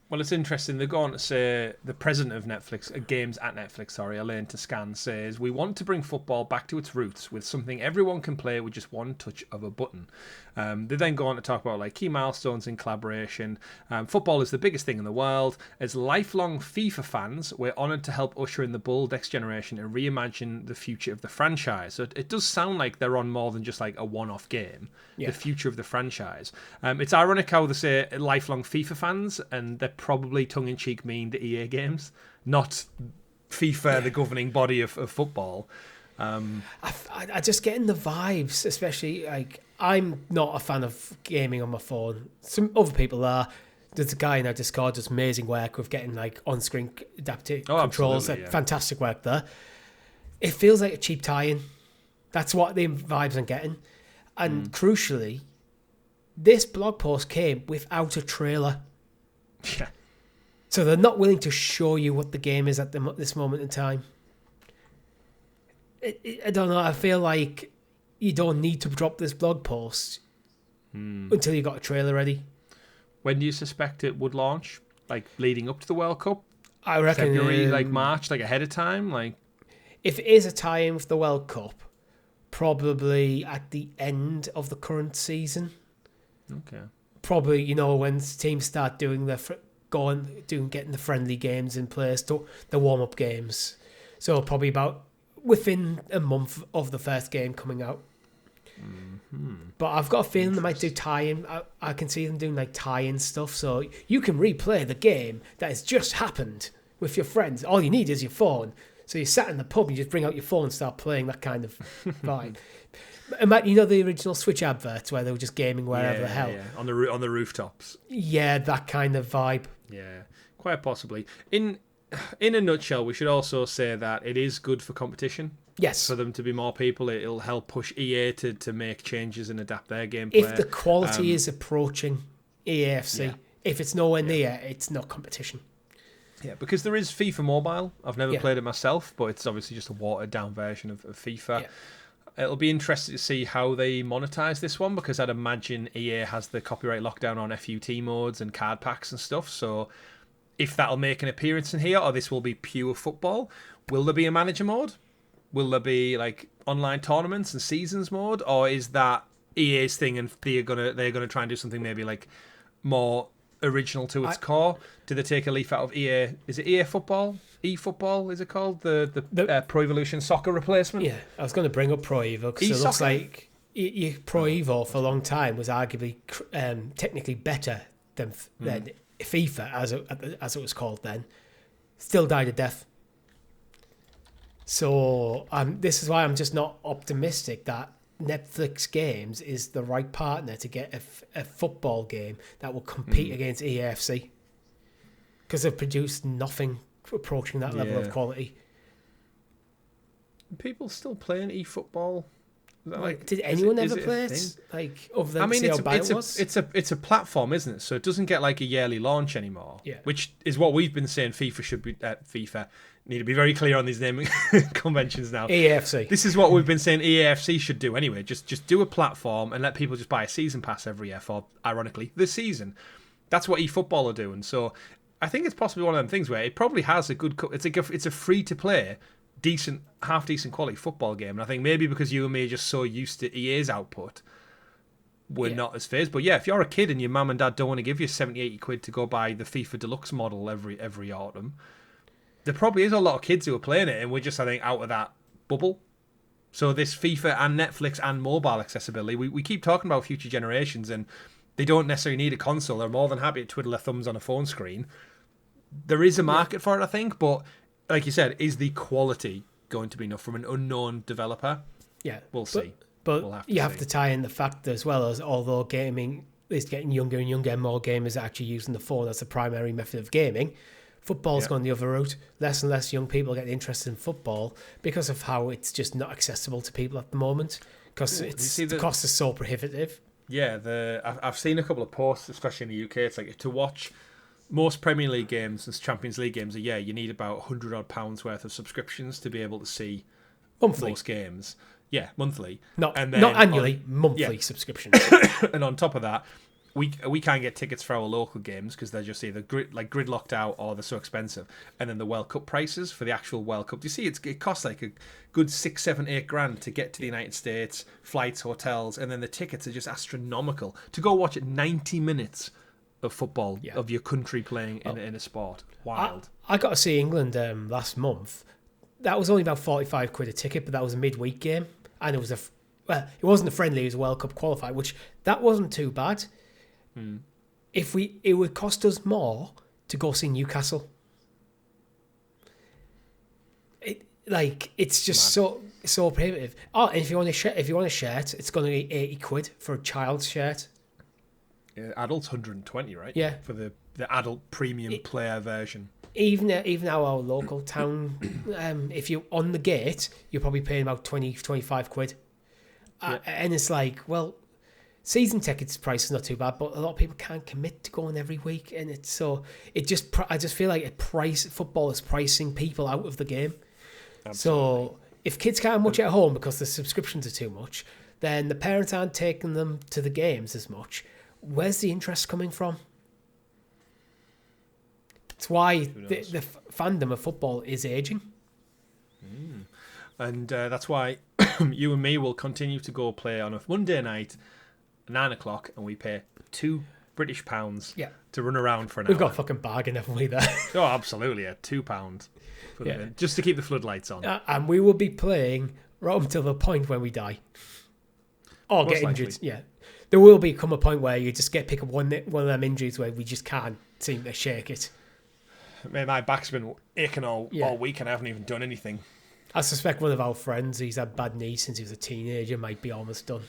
Well, it's interesting. They're going to say, the president of Netflix, Games at Netflix, Elaine Toscan, says, "We want to bring football back to its roots with something everyone can play with just one touch of a button." They then go on to talk about key milestones in collaboration. Football is the biggest thing in the world. As lifelong FIFA fans, we're honoured to help usher in the bold next generation and reimagine the future of the franchise. So it does sound like they're on more than just a one-off game. Yeah. The future of the franchise. It's ironic how they say lifelong FIFA fans, and they're probably tongue-in-cheek mean the EA games, not FIFA, the governing body of football. I just get in the vibes, especially I'm not a fan of gaming on my phone. Some other people are. There's a guy in our Discord does amazing work with getting on-screen adaptive controls. Fantastic work there. It feels like a cheap tie-in. That's what the vibes I'm getting. And crucially, this blog post came without a trailer. Yeah. So they're not willing to show you what the game is at this moment in time. I don't know. I feel like you don't need to drop this blog post until you got a trailer ready. When do you suspect it would launch? Leading up to the World Cup? I reckon February, March, ahead of time? If it is a tie-in with the World Cup, probably at the end of the current season. Okay. Probably, when teams start doing their getting the friendly games in place, to the warm-up games. So probably about within a month of the first game coming out. Mm-hmm. But I've got a feeling they might do tie-in. I can see them doing like tie-in stuff, so you can replay the game that has just happened with your friends. All you need is your phone. So you sat in the pub, you just bring out your phone and start playing, that kind of vibe. And you know the original Switch adverts where they were just gaming wherever the hell? Yeah. On the rooftops. Yeah, that kind of vibe. Yeah, quite possibly. In a nutshell, we should also say that it is good for competition. Yes. For them to be more people, it'll help push EA to make changes and adapt their gameplay. If the quality is approaching EAFC, if it's nowhere near, it's not competition. Yeah, because there is FIFA Mobile. I've never played it myself, but it's obviously just a watered-down version of FIFA. Yeah. It'll be interesting to see how they monetize this one, because I'd imagine EA has the copyright lockdown on FUT modes and card packs and stuff. So if that'll make an appearance in here, or this will be pure football, will there be a manager mode? Will there be like online tournaments and seasons mode, or is that EA's thing and they're gonna try and do something maybe like more original to its core? Do they take a leaf out of EA? Is it EA Football? eFootball is it called? The Pro Evolution Soccer replacement? Yeah, I was going to bring up Pro Evo because it looks like Pro Evo for a long time was arguably technically better than FIFA as it was called then. Still died a death. So this is why I'm just not optimistic that Netflix Games is the right partner to get a football game that will compete against EAFC, because they've produced nothing approaching that level of quality. People still playing eFootball? Did anyone ever play it? Like, other than it's a platform, isn't it? So it doesn't get like a yearly launch anymore. Yeah. Which is what we've been saying. FIFA should be FIFA. Need to be very clear on these naming conventions now. EAFC. This is what we've been saying EAFC should do anyway. Just do a platform and let people just buy a season pass every year for, ironically, the season. That's what eFootball are doing. So I think it's possibly one of them things where it probably has a good... It's a free-to-play, half decent quality football game. And I think maybe because you and me are just so used to EA's output, we're not as phased. But yeah, if you're a kid and your mum and dad don't want to give you 70, 80 quid to go buy the FIFA Deluxe model every autumn... There probably is a lot of kids who are playing it, and we're just, I think, out of that bubble. So this FIFA and Netflix and mobile accessibility, we keep talking about future generations, and they don't necessarily need a console. They're more than happy to twiddle their thumbs on a phone screen. There is a market for it, I think, but like you said, is the quality going to be enough from an unknown developer? Yeah. We'll see. But you have to tie in the fact as well as, although gaming is getting younger and younger, more gamers are actually using the phone as the primary method of gaming. Football's gone the other route. Less and less young people get interested in football because of how it's just not accessible to people at the moment, because the cost is so prohibitive. Yeah, I've seen a couple of posts, especially in the UK. It's like to watch most Premier League games and Champions League games a year, you need about £100 worth of subscriptions to be able to see those games. Yeah, monthly. Not annually, monthly subscription. And on top of that, we can't get tickets for our local games because they're just either gridlocked out or they're so expensive. And then the World Cup prices for the actual World Cup. Do you see it costs like a good 6, 7, 8 grand to get to the United States, flights, hotels, and then the tickets are just astronomical. To go watch 90 minutes of football of your country playing in a sport. Wild. I got to see England last month. That was only about 45 quid a ticket, but that was a midweek game. And it was it wasn't a friendly, it was a World Cup qualifier, which that wasn't too bad. It would cost us more to go see Newcastle. It's just so prohibitive. Oh, and if you want a shirt, it's going to be 80 quid for a child's shirt. Yeah, adults 120, right? Yeah, for the adult premium player version. Even our local town, if you're on the gate, you're probably paying about 20, 25 quid. And it's like, well, season tickets price is not too bad, but a lot of people can't commit to going every week, and I just feel like football is pricing people out of the game. Absolutely. So if kids can't watch it at home because the subscriptions are too much, then the parents aren't taking them to the games as much. Where's the interest coming from? It's why the fandom of football is aging. And that's why you and me will continue to go play on a Monday night, 9 o'clock, and we pay £2 British pounds Yeah. to run around for an We've hour. got a fucking bargain, haven't we, there? Oh, absolutely, yeah. £2 for Yeah. just to keep the floodlights on. And we will be playing right up until the point when we die. Or Most get injured, likely. yeah. There will come a point where you just pick up one of them injuries where we just can't seem to shake it. Man, my back's been aching all week and I haven't even done anything. I suspect one of our friends, he's had bad knees since he was a teenager, might be almost done.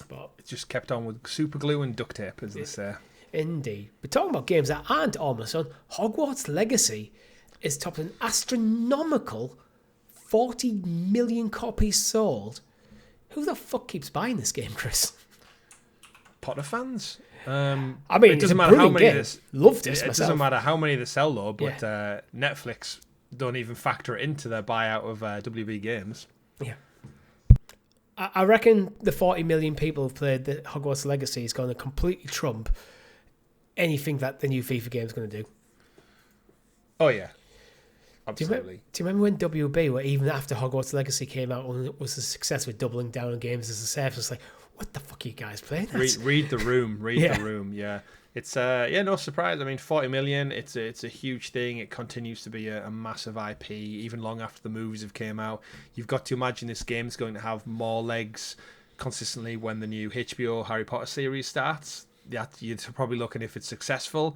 But It's just kept on with super glue and duct tape, as they say. indeed. But talking about games that aren't almost done, Hogwarts Legacy is topped an astronomical 40 million copies sold. Who the fuck keeps buying this game, Chris? Potter fans. I mean, it doesn't matter how many. Loved this It myself. doesn't matter how many they sell though. But Netflix don't even factor it into their buyout of WB Games. Yeah. I reckon the 40 million people who've played the Hogwarts Legacy is going to completely trump anything that the new FIFA game is going to do. Oh yeah, Do you absolutely. remember when WB, were even after Hogwarts Legacy came out, when it was a success with doubling down on games as a service, it's like, what the fuck are you guys playing at? Read the room. Yeah. The room. Yeah, it's no surprise. I mean, 40 million. It's a huge thing. It continues to be a massive IP even long after the movies have came out. You've got to imagine this game's going to have more legs consistently when the new HBO Harry Potter series starts. Yeah, you're probably looking, if it's successful,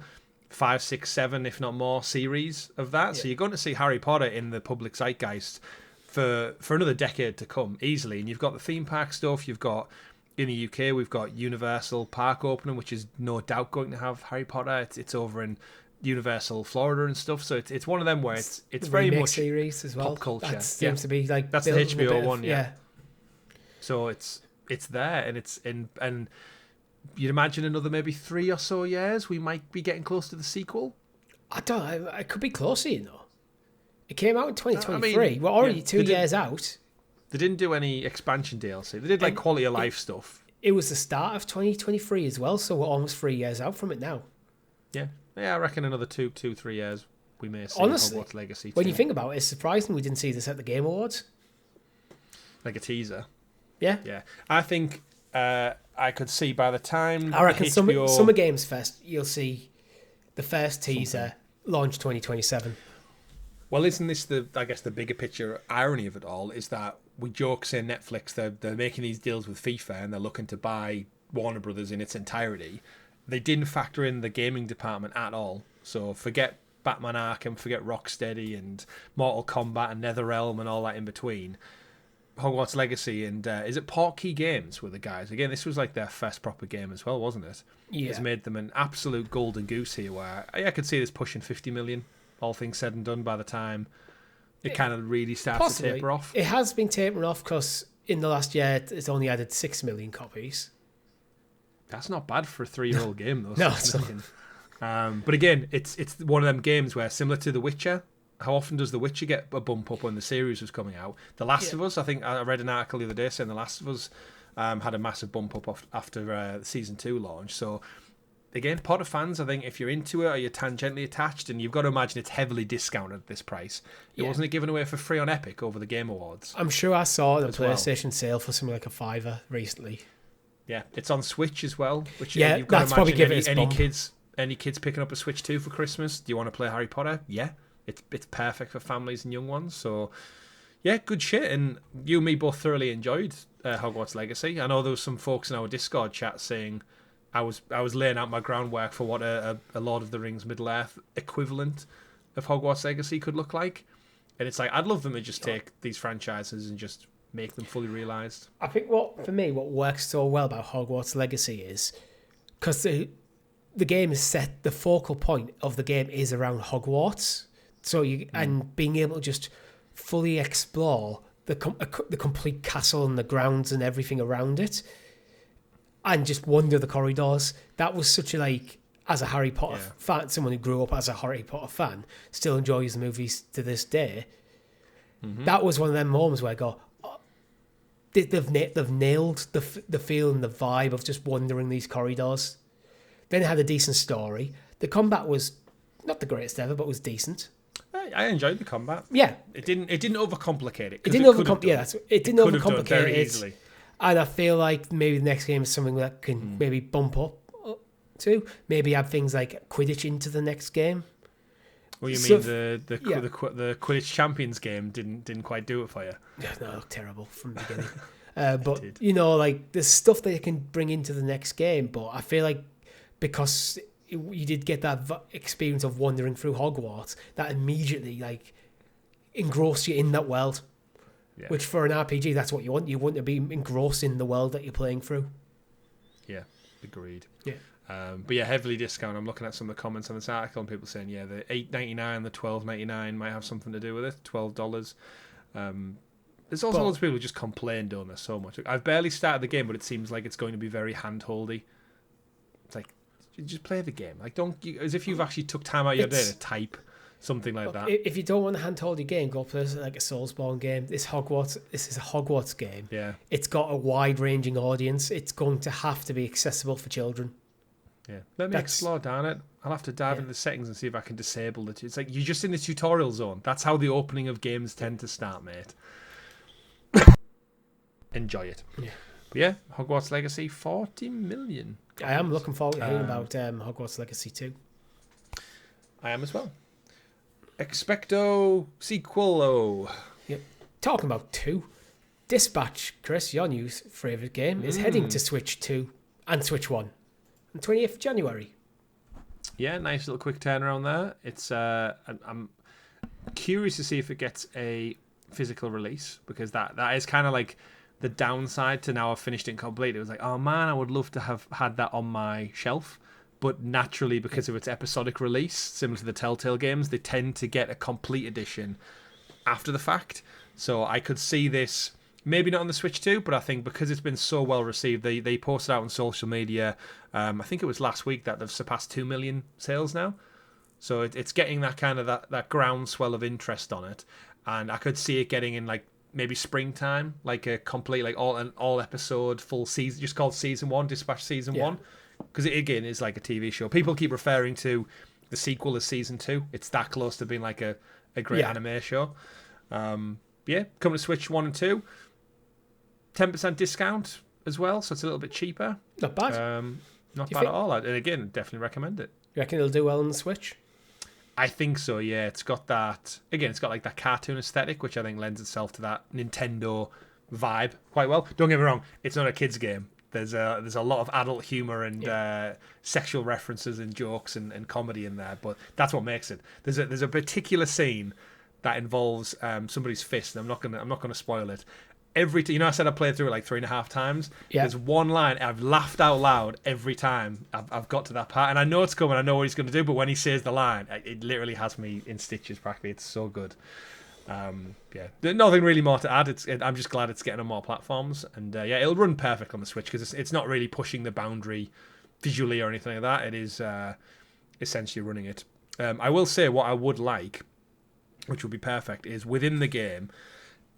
5, 6, 7, if not more series of that. Yeah. So you're going to see Harry Potter in the public zeitgeist for another decade to come easily. And you've got the theme park stuff. You've got, in the UK, we've got Universal Park opening, which is no doubt going to have Harry Potter. It's over in Universal Florida and stuff. So it's one of them where it's very remake much series as well. pop culture. That seems to be like that's the building a HBO bit of- one. Yeah. So it's there, and it's in, and you'd imagine another maybe 3 or so years we might be getting close to the sequel. I don't know. It could be closer, you know. It came out in 2023. I mean, We're already yeah, 2 years out. They didn't do any expansion DLC. They did like And quality of life stuff. It was the start of 2023 as well, so we're almost 3 years out from it now. Yeah, I reckon another 2-3 years we may see Honestly, Hogwarts Legacy. When 2. you think about it, it's surprising we didn't see this at the Game Awards. Like a teaser. Yeah. Yeah, I think I could see by the time I reckon HBO... Summer Games Fest, you'll see the first teaser launch 2027. Well, isn't this the bigger picture irony of it all is that we joke saying Netflix, they're making these deals with FIFA and they're looking to buy Warner Brothers in its entirety. They didn't factor in the gaming department at all. So forget Batman Arkham, forget Rocksteady and Mortal Kombat and NetherRealm and all that in between. Hogwarts Legacy and is it Portkey Games were the guys? Again, this was like their first proper game as well, wasn't it? Yeah. It's made them an absolute golden goose here where I could see this pushing 50 million, all things said and done, by the time it kind of really starts Possibly. to taper off. It has been tapering off because in the last year it's only added 6 million copies. That's not bad for a 3-year-old game, though. No, 6 it's million. But again, it's one of them games where, similar to The Witcher, how often does The Witcher get a bump up when the series was coming out? The Last of Us, I think I read an article the other day saying The Last of Us had a massive bump up after season 2 launch. So again, Potter fans, I think if you're into it or you're tangentially attached, and you've got to imagine it's heavily discounted at this price. It wasn't it given away for free on Epic over the Game Awards? I'm sure I saw the As well. PlayStation sale for something like a $5 recently. Yeah, it's on Switch as well. Which Yeah, you've got that's to probably imagine giving it its bump. any kids picking up a Switch 2 for Christmas. Do you want to play Harry Potter? Yeah, it's perfect for families and young ones. So yeah, good shit. And you and me both thoroughly enjoyed Hogwarts Legacy. I know there was some folks in our Discord chat saying I was laying out my groundwork for what a Lord of the Rings Middle Earth equivalent of Hogwarts Legacy could look like. And it's like, I'd love them to just take these franchises and just make them fully realised. I think what works so well about Hogwarts Legacy is because the game is set, the focal point of the game is around Hogwarts. So and being able to just fully explore the complete castle and the grounds and everything around it, and just wander the corridors. That was such a, like, as a Harry Potter fan, someone who grew up as a Harry Potter fan, still enjoys the movies to this day. Mm-hmm. That was one of them moments where I go, oh, they've nailed the feel and the vibe of just wandering these corridors. Then it had a decent story. The combat was not the greatest ever, but was decent. I enjoyed the combat. Yeah, it didn't overcomplicate it. It didn't overcomplicate very it. easily. And I feel like maybe the next game is something that can maybe bump up to. Maybe add things like Quidditch into the next game. Well, you mean the Quidditch Champions game didn't quite do it for you? Yeah, no, it looked terrible from the beginning. But, you know, like, there's stuff that you can bring into the next game, but I feel like because you did get that experience of wandering through Hogwarts, that immediately, like, engrossed you in that world. Yeah. Which, for an RPG, that's what you want. You want to be engrossed in the world that you're playing through. Yeah, agreed. Yeah. But yeah, heavily discounted. I'm looking at some of the comments on this article and people saying, yeah, the $8.99, the $12.99 might have something to do with it. $12. There's also lots of people who just complain, don't there, so much. I've barely started the game, but it seems like it's going to be very hand-holdy. It's like, just play the game. Like, as if you've actually took time out of your day to type something like that. If you don't want a hand-holdy game, go play like a Soulsborne game. This is a Hogwarts game. Yeah. It's got a wide-ranging audience. It's going to have to be accessible for children. Yeah, let me explore down it. I'll have to dive into the settings and see if I can disable it. It's like you're just in the tutorial zone. That's how the opening of games tend to start, mate. Enjoy it. Yeah. But yeah, Hogwarts Legacy, 40 million. I am looking forward to hearing about Hogwarts Legacy 2. I am as well. Expecto sequelo. Yep. Talking about 2, Dispatch, Chris, your new favourite game, is heading to Switch 2 and Switch 1. 28th of January. Yeah, nice little quick turnaround there. It's I'm curious to see if it gets a physical release, because that is kind of like the downside to now I've finished it complete. It was like, oh man, I would love to have had that on my shelf, but naturally, because of its episodic release, similar to the Telltale games, they tend to get a complete edition after the fact. So I could see this. Maybe not on the Switch 2, but I think because it's been so well received, they posted out on social media, I think it was last week, that they've surpassed 2 million sales now. So it's getting that kind of that groundswell of interest on it. And I could see it getting in like maybe springtime, like a complete, like an all episode full season, just called Season 1, Dispatch Season 1. Because it, again, is like a TV show. People keep referring to the sequel as Season 2. It's that close to being like a great anime show. Coming to Switch 1 and 2. 10% discount as well, so it's a little bit cheaper. Not bad. Not bad at all. And again, definitely recommend it. You reckon it'll do well on the Switch? I think so, yeah. It's got that, again, it's got like that cartoon aesthetic, which I think lends itself to that Nintendo vibe quite well. Don't get me wrong, it's not a kid's game. There's a lot of adult humor and sexual references and jokes and comedy in there, but that's what makes it. There's a particular scene that involves somebody's fist, and I'm not gonna spoil it. I said I played through it like 3.5 times. Yeah. There's one line I've laughed out loud every time I've got to that part, and I know it's coming. I know what he's going to do, but when he says the line, it literally has me in stitches. Practically, it's so good. There's nothing really more to add. I'm just glad it's getting on more platforms, and it'll run perfect on the Switch because it's not really pushing the boundary visually or anything like that. It is essentially running it. I will say what I would like, which would be perfect, is within the game.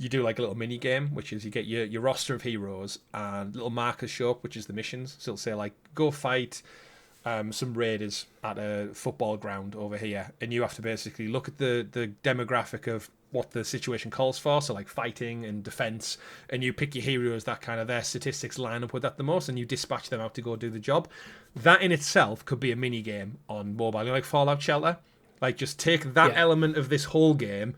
You do like a little mini game, which is you get your roster of heroes and little markers show up, which is the missions. So it'll say like, go fight some raiders at a football ground over here, and you have to basically look at the demographic of what the situation calls for. So like fighting and defense, and you pick your heroes that kind of their statistics line up with that the most, and you dispatch them out to go do the job. That in itself could be a mini game on mobile, like Fallout Shelter. Like just take that element of this whole game,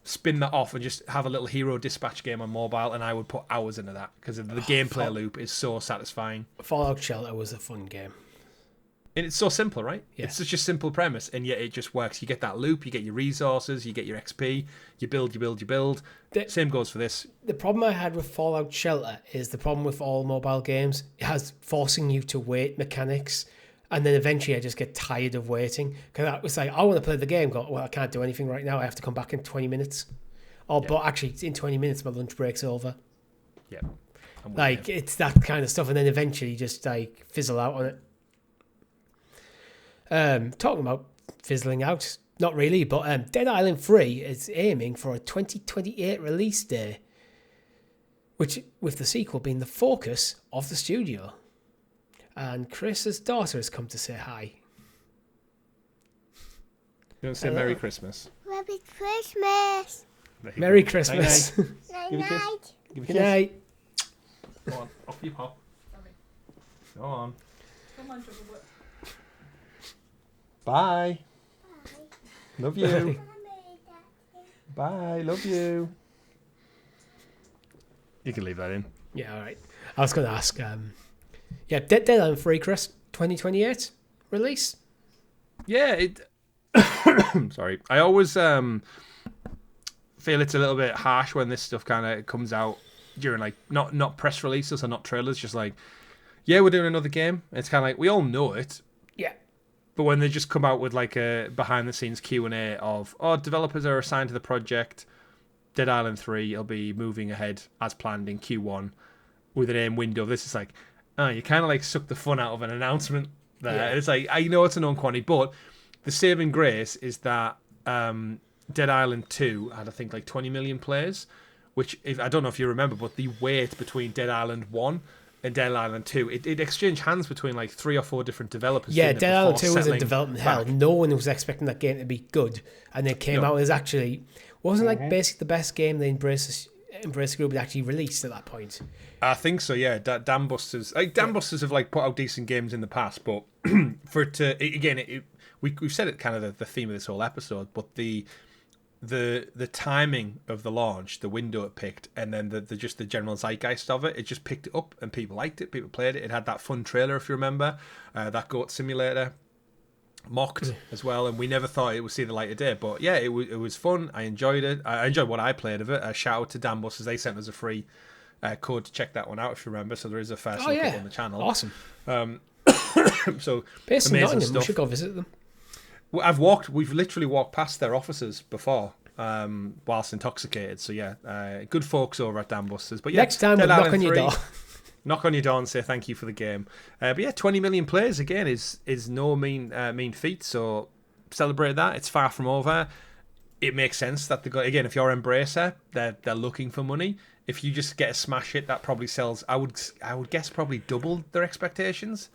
spin that off and just have a little hero dispatch game on mobile, and I would put hours into that because the gameplay loop is so satisfying. Fallout Shelter was a fun game. And it's so simple, right? Yeah. It's such a simple premise, and yet it just works. You get that loop, you get your resources, you get your XP, you build. Same goes for this. The problem I had with Fallout Shelter is the problem with all mobile games. It has forcing you to wait mechanics. And then eventually I just get tired of waiting. Because I was like, I want to play the game. Well, I can't do anything right now. I have to come back in 20 minutes. But actually, in 20 minutes, my lunch break's over. Yeah. Like, it's that kind of stuff. And then eventually you just, like, fizzle out on it. Talking about fizzling out, not really, but Dead Island 3 is aiming for a 2028 release day. Which, with the sequel being the focus of the studio. And Chris's daughter has come to say hi. You want to say Merry Christmas? Merry Christmas. Merry Christmas. Night night. Good night. Go on, off you pop. Go on. Come on, Triple Whip. Bye. Love you. Bye. Love you. You can leave that in. Yeah, all right. I was going to ask, Dead Island 3, Chris, 2028 release? Yeah, it... Sorry. I always feel it's a little bit harsh when this stuff kind of comes out during, like, not press releases or not trailers, just like, yeah, we're doing another game. It's kind of like, we all know it. Yeah. But when they just come out with, like, a behind-the-scenes Q&A of, developers are assigned to the project, Dead Island 3 will be moving ahead as planned in Q1 with an aim window. This is like, you kind of, like, suck the fun out of an announcement there. Yeah. It's like, I know it's a known quantity, but the saving grace is that Dead Island 2 had, I think, like 20 million players, which, I don't know if you remember, but the wait between Dead Island 1 and Dead Island 2, it exchanged hands between like 3 or 4 different developers. Yeah, Dead Island 2 was a development hell. No one was expecting that game to be good. And it came out as actually, wasn't like basically the best game the Embrace Group had actually released at that point. I think so, yeah. Dambusters have like put out decent games in the past, but for it to, again, we've said it kind of the theme of this whole episode, but the timing of the launch, the window it picked, and then the just the general zeitgeist of it just picked it up, and people liked it, people played it. It had that fun trailer, if you remember, that goat simulator mocked as well, and we never thought it would see the light of day, but yeah, it was fun. I enjoyed it. I enjoyed what I played of it. Shout out to Dambusters, they sent us a free code to check that one out, if you remember, so there is a first look up on the channel. Awesome. So based in amazing Nottingham, stuff. we should go visit them. We've literally walked past their offices before, whilst intoxicated. So yeah, good folks over at Dambusters. But yeah, next time we'll knock on your door. Knock on your door and say thank you for the game. But yeah, 20 million players again is no mean feat. So celebrate that. It's far from over. It makes sense that again, if you're Embracer, they're looking for money. If you just get a smash hit, that probably sells. I would guess probably double their expectations.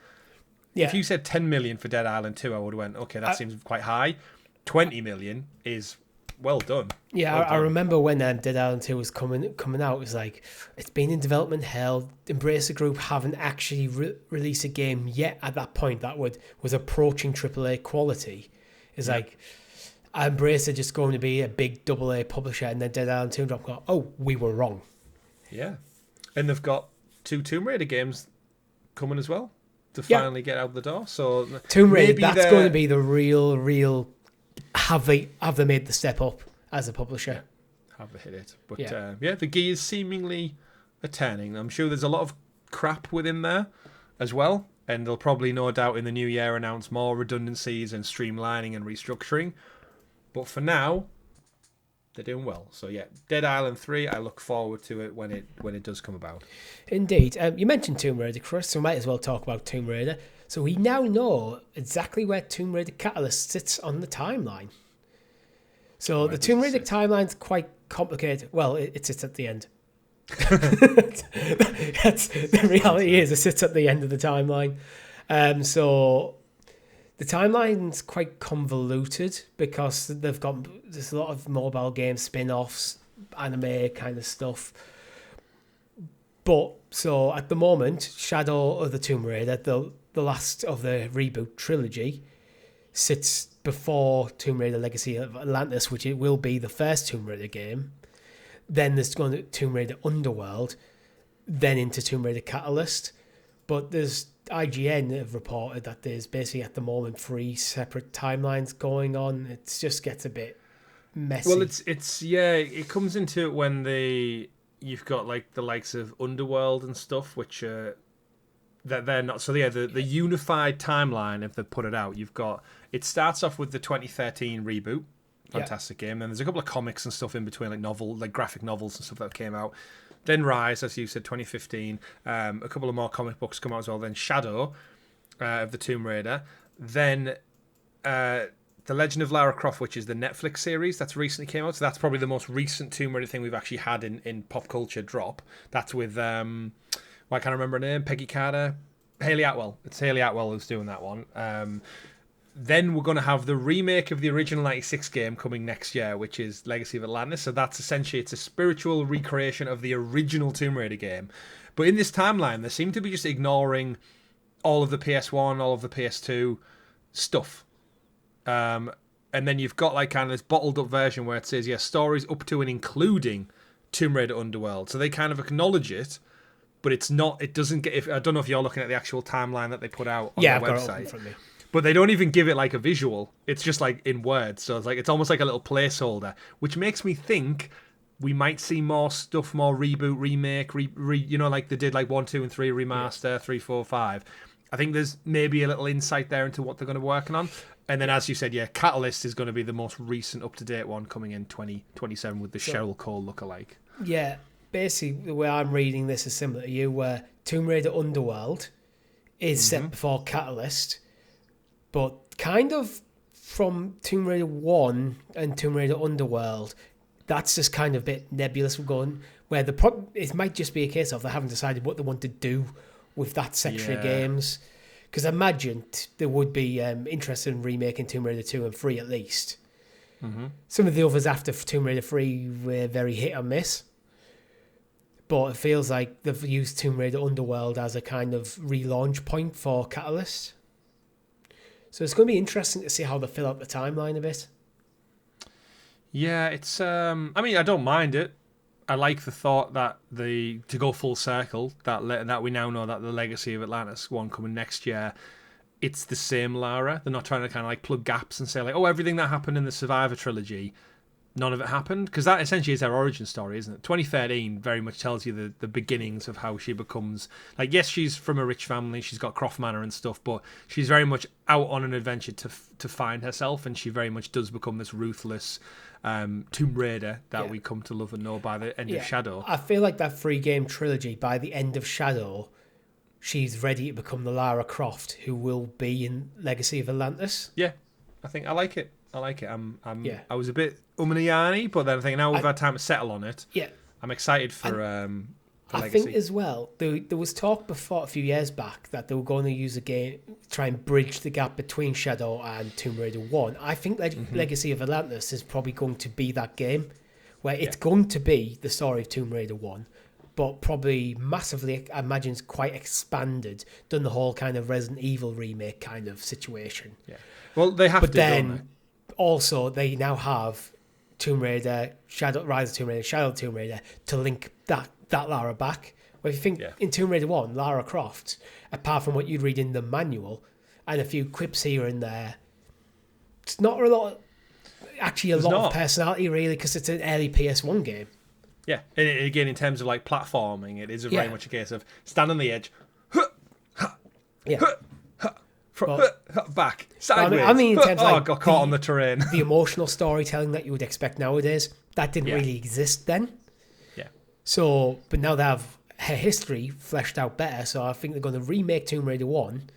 Yeah. If you said 10 million for Dead Island 2, I would have went, okay, that seems quite high. 20 million is well done. Yeah, well I remember when Dead Island 2 was coming out, it was like, it's been in development hell. Embracer Group haven't actually released a game yet at that point that was approaching AAA quality. It's like, Embracer just going to be a big AA publisher, and then Dead Island 2 dropped, we were wrong. Yeah. And they've got 2 Tomb Raider games coming as well to finally get out the door. So Tomb Raider, that's going to be the real. Have they made the step up as a publisher? Have they hit it? But the gears seemingly are turning. I'm sure there's a lot of crap within there as well, and they'll probably no doubt in the new year announce more redundancies and streamlining and restructuring. But for now, they're doing well. So yeah, Dead Island 3, I look forward to it when it does come about. Indeed. You mentioned Tomb Raider, Chris, so we might as well talk about Tomb Raider. So we now know exactly where Tomb Raider Catalyst sits on the timeline. So the Tomb Raider timeline's quite complicated. Well, it sits at the end. That's the reality is it sits at the end of the timeline. So the timeline's quite convoluted because there's a lot of mobile game spin-offs, anime kind of stuff. But so at the moment, Shadow of the Tomb Raider, the last of the reboot trilogy, sits before Tomb Raider Legacy of Atlantis, which it will be the first Tomb Raider game. Then there's going to Tomb Raider Underworld, then into Tomb Raider Catalyst. But there's IGN have reported that there's basically at the moment 3 separate timelines going on. It just gets a bit messy. Well, it comes into it when you've got like the likes of Underworld and stuff, which that they're not. So yeah, the unified timeline, if they put it out, it starts off with the 2013 reboot, fantastic game. Then there's a couple of comics and stuff in between, like graphic novels and stuff that came out. Then Rise, as you said, 2015. A couple of more comic books come out as well. Then Shadow of the Tomb Raider. Then The Legend of Lara Croft, which is the Netflix series that's recently came out. So that's probably the most recent Tomb Raider thing we've actually had in pop culture drop. That's with, I can't remember her name, Peggy Carter, Hayley Atwell. It's Hayley Atwell who's doing that one. Then we're going to have the remake of the original 96 game coming next year, which is Legacy of Atlantis. So that's essentially, it's a spiritual recreation of the original Tomb Raider game. But in this timeline, they seem to be just ignoring all of the PS1, all of the PS2 stuff. And then you've got like kind of this bottled up version where it says, yeah, stories up to and including Tomb Raider Underworld. So they kind of acknowledge it, but it's not. It doesn't get. I don't know if you're looking at the actual timeline that they put out on their I've got it website. open in front of me. But they don't even give it like a visual. It's just like in words. So it's almost like a little placeholder, which makes me think we might see more stuff, more reboot, remake, like they did like 1, 2, and 3 remaster, 3, 4, 5. I think there's maybe a little insight there into what they're going to be working on. And then, as you said, yeah, Catalyst is going to be the most recent, up-to-date one coming in 2027 with the Cheryl Cole lookalike. Yeah, basically the way I'm reading this is similar to you, where Tomb Raider Underworld is set before Catalyst, but kind of from Tomb Raider 1 and Tomb Raider Underworld, that's just kind of a bit nebulous. We're going where it might just be a case of they haven't decided what they want to do with that section of games. Because I imagine there would be interest in remaking Tomb Raider 2 and 3 at least. Mm-hmm. Some of the others after Tomb Raider 3 were very hit or miss. But it feels like they've used Tomb Raider Underworld as a kind of relaunch point for Catalyst. So it's going to be interesting to see how they fill out the timeline a bit. Yeah, it's... I mean, I don't mind it. I like the thought that to go full circle, that we now know that the Legacy of Atlantis one coming next year, it's the same Lara. They're not trying to kind of like plug gaps and say like, oh, everything that happened in the Survivor trilogy, none of it happened. Because that essentially is her origin story, isn't it? 2013 very much tells you the beginnings of how she becomes... Like, yes, she's from a rich family, she's got Croft Manor and stuff, but she's very much out on an adventure to find herself, and she very much does become this ruthless... Tomb Raider that we come to love and know by the end of Shadow. I feel like that 3-game trilogy, by the end of Shadow, she's ready to become the Lara Croft who will be in Legacy of Atlantis. Yeah, I think I like it. I I was a bit and yarny, but then I think now we've had time to settle on it. Yeah, I'm excited for I Legacy. think as well, there was talk before a few years back that they were going to use a game, try and bridge the gap between Shadow and Tomb Raider 1. I think Legacy of Atlantis is probably going to be that game, where it's going to be the story of Tomb Raider 1, but probably massively, I imagine, it's quite expanded, done the whole kind of Resident Evil remake kind of situation. Yeah. Well, they have but to, then, also, they now have Tomb Raider, Rise of Tomb Raider, Shadow of Tomb Raider to link that Lara back. Well, if you think in Tomb Raider 1, Lara Croft, apart from what you'd read in the manual and a few quips here and there, it's not a lot of personality really, because it's an early PS1 game. Yeah, and again, in terms of like platforming, it is very much a case of stand on the edge, back, sideways. I mean, in terms of got caught on the terrain. The emotional storytelling that you would expect nowadays, that didn't really exist then. So, but now they have her history fleshed out better, so I think they're going to remake Tomb Raider 1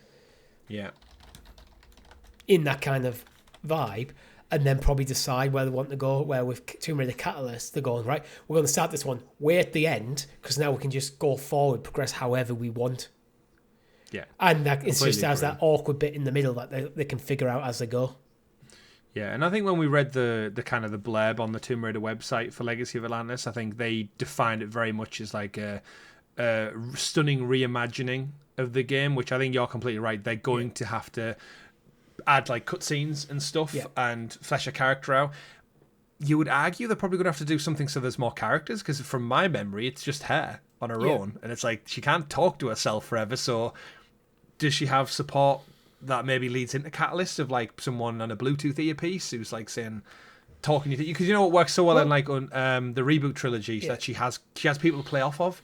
in that kind of vibe, and then probably decide where they want to go, where with Tomb Raider Catalyst, they're going, right, we're going to start this one way at the end, because now we can just go forward, progress however we want. Yeah. And that it's just has that awkward bit in the middle that they can figure out as they go. Yeah, and I think when we read the kind of the blurb on the Tomb Raider website for Legacy of Atlantis, I think they defined it very much as like a stunning reimagining of the game, which I think you're completely right. They're going to have to add like cutscenes and stuff and flesh a character out. You would argue they're probably going to have to do something so there's more characters, because from my memory, it's just her on her own, and it's like she can't talk to herself forever. So does she have support that maybe leads into Catalyst of like someone on a Bluetooth earpiece who's like saying, talking to you? Because you know what works so well in like on the reboot trilogy that she has people to play off of.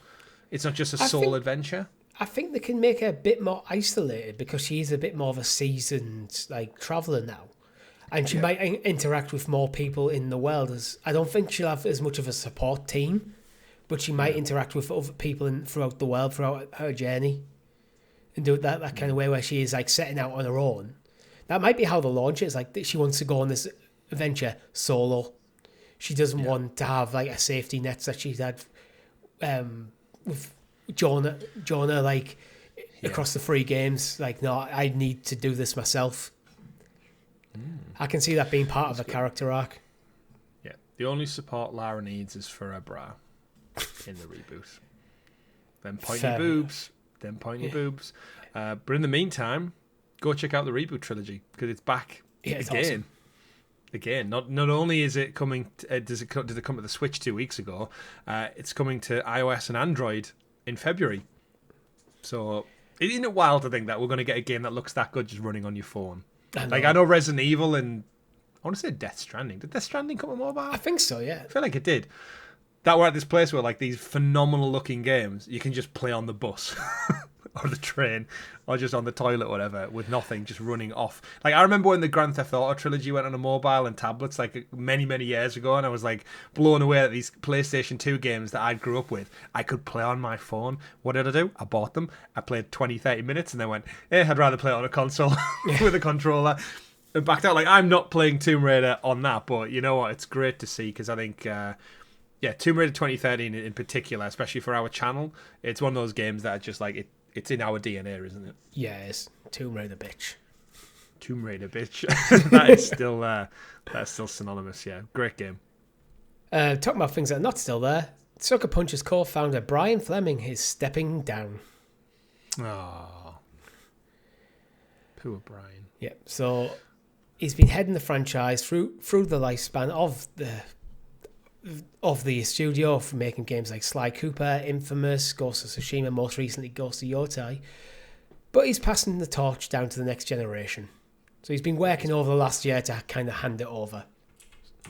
It's not just a sole adventure. I think they can make her a bit more isolated, because she's a bit more of a seasoned like traveller now, and she might interact with more people in the world. I don't think she'll have as much of a support team, but she might interact with other people throughout the world throughout her journey. And do it that kind of way where she is like setting out on her own. That might be how the launch is. Like she wants to go on this adventure solo. She doesn't want to have like a safety net that she's had with Jonah like across the 3 games. Like, no, I need to do this myself. I can see that being part of a character arc. Yeah, the only support Lara needs is for her bra in the reboot. Then pointy boobs. Then pointy boobs. But in the meantime, go check out the reboot trilogy, because it's back Yeah, it's awesome. Again, not only is it coming, did it come to the Switch 2 weeks ago? It's coming to iOS and Android in February. So, isn't it wild to think that we're going to get a game that looks that good just running on your phone? I know Resident Evil and I want to say Death Stranding. Did Death Stranding come on mobile? I think so, yeah. I feel like it did. That we're at this place where like these phenomenal looking games you can just play on the bus or the train or just on the toilet or whatever with nothing, just running off. Like I remember when the Grand Theft Auto trilogy went on a mobile and tablets like many years ago, and I was like blown away at these PlayStation 2 games that I grew up with I could play on my phone. What did I do? I bought them, I played 20-30 minutes and then went, I'd rather play it on a console with a controller, and backed out. Like I'm not playing Tomb Raider on that, but you know what, it's great to see, because I think Tomb Raider 2013 in particular, especially for our channel, it's one of those games that are just like it's in our DNA, isn't it? Yeah, it's Tomb Raider bitch. Tomb Raider bitch. That's still synonymous. Yeah, great game. Talking about things that are not still there, Sucker Punch's co-founder Brian Fleming is stepping down. Oh, poor Brian. Yeah, so he's been heading the franchise through the lifespan of the studio, for making games like Sly Cooper, Infamous, Ghost of Tsushima, most recently Ghost of Yotai. But he's passing the torch down to the next generation. So he's been working over the last year to kind of hand it over.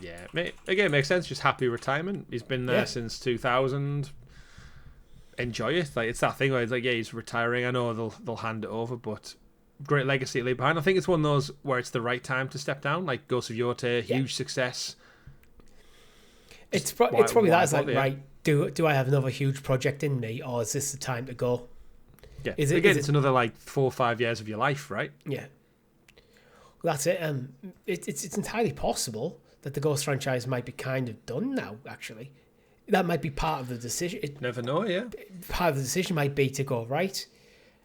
Yeah, again, makes sense. Just happy retirement. He's been there since 2000. Enjoy it. Like it's that thing where it's like, he's retiring. I know they'll hand it over, but great legacy to leave behind. I think it's one of those where it's the right time to step down. Like Ghost of Yotai, huge success. It's probably that. It's like, right, do I have another huge project in me, or is this the time to go? Yeah, it's another like 4 or 5 years of your life, right? Yeah, well, that's it. It's entirely possible that the Ghost franchise might be kind of done now. Actually, that might be part of the decision. Never know. Yeah, part of the decision might be to go, right,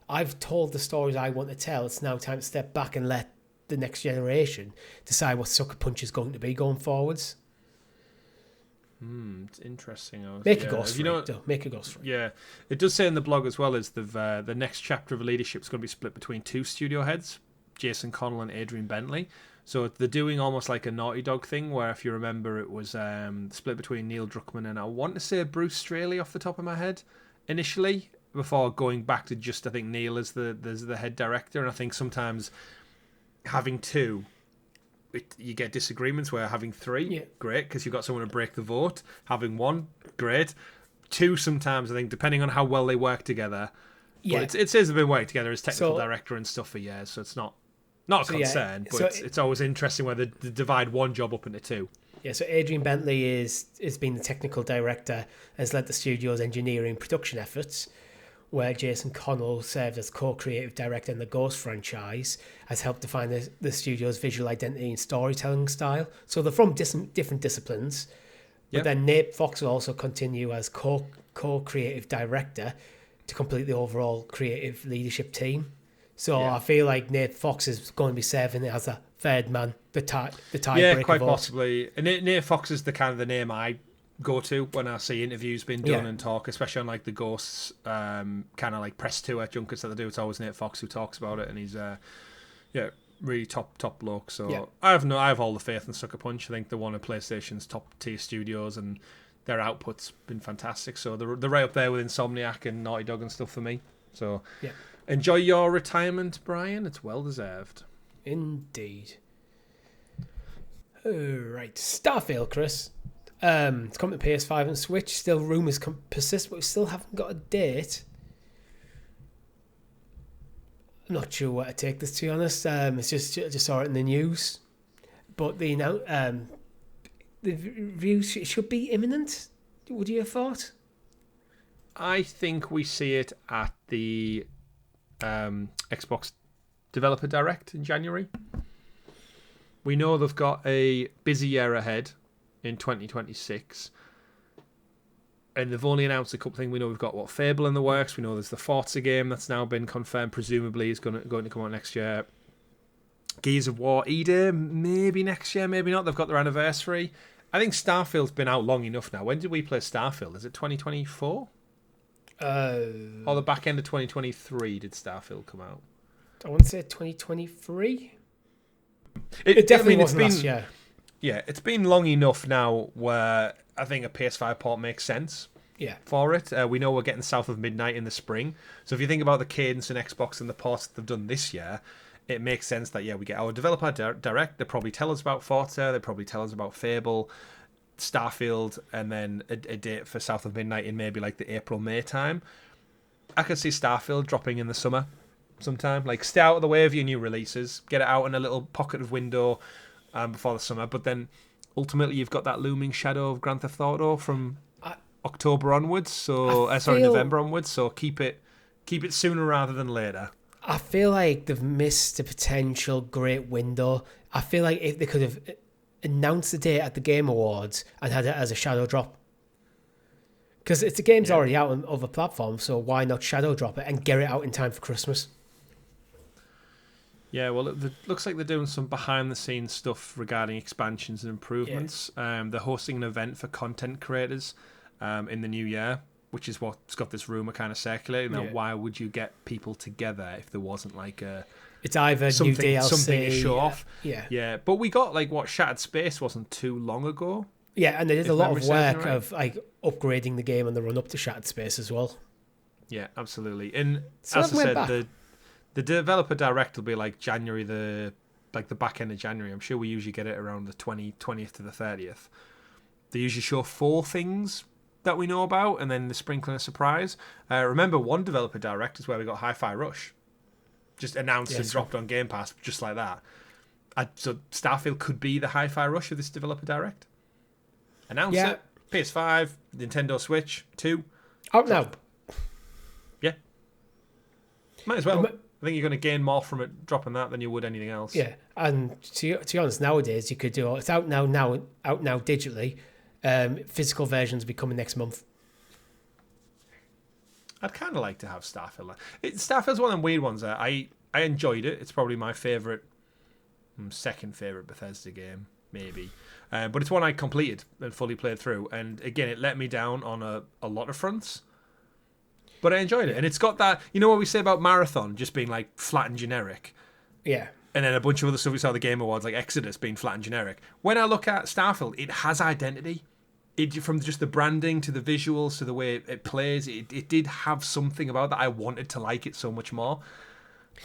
I've told the stories I want to tell. It's now time to step back and let the next generation decide what Sucker Punch is going to be going forwards. It's interesting. Make a ghost for it, though. Make a ghost for it. Yeah, it does say in the blog as well is the next chapter of leadership is going to be split between 2 studio heads, Jason Connell and Adrian Bentley. So they're doing almost like a Naughty Dog thing, where if you remember, it was split between Neil Druckmann and I want to say Bruce Straley off the top of my head initially, before going back to just I think Neil as the head director. And I think sometimes having 2. You get disagreements, where having 3, great, because you've got someone to break the vote. Having 1, great. 2, sometimes, I think, depending on how well they work together. Yeah. But it says they've been working together as technical director and stuff for years, so it's not a concern, but it's always interesting where they divide one job up into 2. Yeah, so Adrian Bentley has been the technical director, has led the studio's engineering production efforts, where Jason Connell served as co-creative director in the Ghost franchise, has helped define the studio's visual identity and storytelling style. So they're from different disciplines. But then Nate Fox will also continue as co-creative director to complete the overall creative leadership team. So I feel like Nate Fox is going to be serving as a third man, the tiebreaker. Yeah, quite possibly. And Nate Fox is the name I go to when I see interviews being done and talk, especially on like the Ghosts kind of like press tour junkets that they do. It's always Nate Fox who talks about it, and he's really top bloke. So I have all the faith in Sucker Punch. I think they're one of PlayStation's top tier studios, and their output's been fantastic. So they're right up there with Insomniac and Naughty Dog and stuff for me. So enjoy your retirement, Brian. It's well deserved. Indeed. All right, StarField, Chris. It's coming to PS5 and Switch. Still rumours persist, but we still haven't got a date. I'm not sure where to take this, to be honest. It's just I just saw it in the news, but the review should be imminent. Would you have thought? I think we see it at the Xbox Developer Direct in January. We know they've got a busy year ahead in 2026, and they've only announced a couple of things. We know we've got Fable in the works. We know there's the Forza game that's now been confirmed, presumably is going to come out next year. Gears of War E-Day, maybe next year, maybe not. They've got their anniversary. I think Starfield's been out long enough now. When did we play Starfield? Is it 2024? Or the back end of 2023 did Starfield come out? I want to say 2023. It definitely it's wasn't last year. Yeah, it's been long enough now where I think a PS5 port makes sense. Yeah. For it, we know we're getting south of midnight in the spring. So if you think about the cadence and Xbox and the ports that they've done this year, it makes sense that we get our developer direct. They probably tell us about Forza. They probably tell us about Fable, StarField, and then a date for south of midnight in maybe like the April-May time. I could see StarField dropping in the summer sometime. Like, stay out of the way of your new releases. Get it out in a little pocket of window before the summer. But then, ultimately, you've got that looming shadow of Grand Theft Auto from October onwards. So, November onwards. So, keep it sooner rather than later. I feel like they've missed a potential great window. I feel like if they could have announced the date at the Game Awards and had it as a shadow drop. Because the game's already out on other platforms, so why not shadow drop it and get it out in time for Christmas? Yeah, well, it looks like they're doing some behind-the-scenes stuff regarding expansions and improvements. Yeah. They're hosting an event for content creators in the new year, which is what's got this rumour kind of circulating. Now, why would you get people together if there wasn't like a... It's either new DLC... Something to show off. Yeah. But we got, Shattered Space wasn't too long ago. Yeah, and they did a lot of work of upgrading the game on the run up to Shattered Space as well. Yeah, absolutely. And so as I said, the developer direct will be like January, the back end of January. I'm sure we usually get it around the 20th to the 30th. They usually show 4 things that we know about, and then the sprinkling a surprise. Remember, one developer direct is where we got Hi-Fi Rush, just announced and dropped on Game Pass, just like that. So Starfield could be the Hi-Fi Rush of this developer direct. Announce it. PS5, Nintendo Switch 2. Out now. Yeah. Might as well. I think you're going to gain more from it dropping that than you would anything else. Yeah, and to be honest, nowadays you could do it's out now digitally. Physical versions will be coming next month. I'd kind of like to have Starfield. Starfield's one of them weird ones. I enjoyed it. It's probably my second favourite Bethesda game, maybe. But it's one I completed and fully played through. And again, it let me down on a lot of fronts. But I enjoyed it. And it's got that, you know what we say about Marathon just being like flat and generic? Yeah. And then a bunch of other stuff we saw at the Game Awards, like Exodus being flat and generic. When I look at Starfield, it has identity. From just the branding to the visuals to the way it plays, it did have something about that I wanted to like it so much more.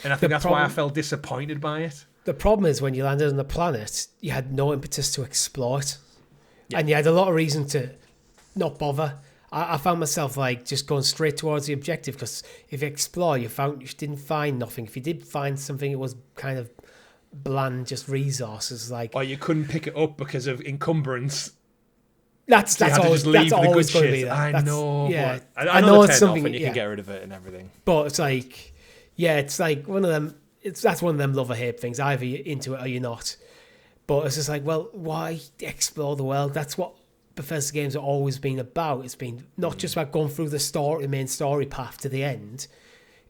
And I think that's why I felt disappointed by it. The problem is when you landed on the planet, you had no impetus to explore it. Yeah. And you had a lot of reason to not bother. I found myself just going straight towards the objective, because if you explore, you didn't find nothing. If you did find something, it was kind of bland, just resources. Or you couldn't pick it up because of encumbrance. That's always going to be that. I know. Yeah, I know it's something and you can get rid of it and everything. But it's it's like one of them. That's one of them love or hate things. Either you're into it or you're not. But it's just well, why explore the world? That's what Bethesda games have always been about. It's been not just about going through the main story path to the end.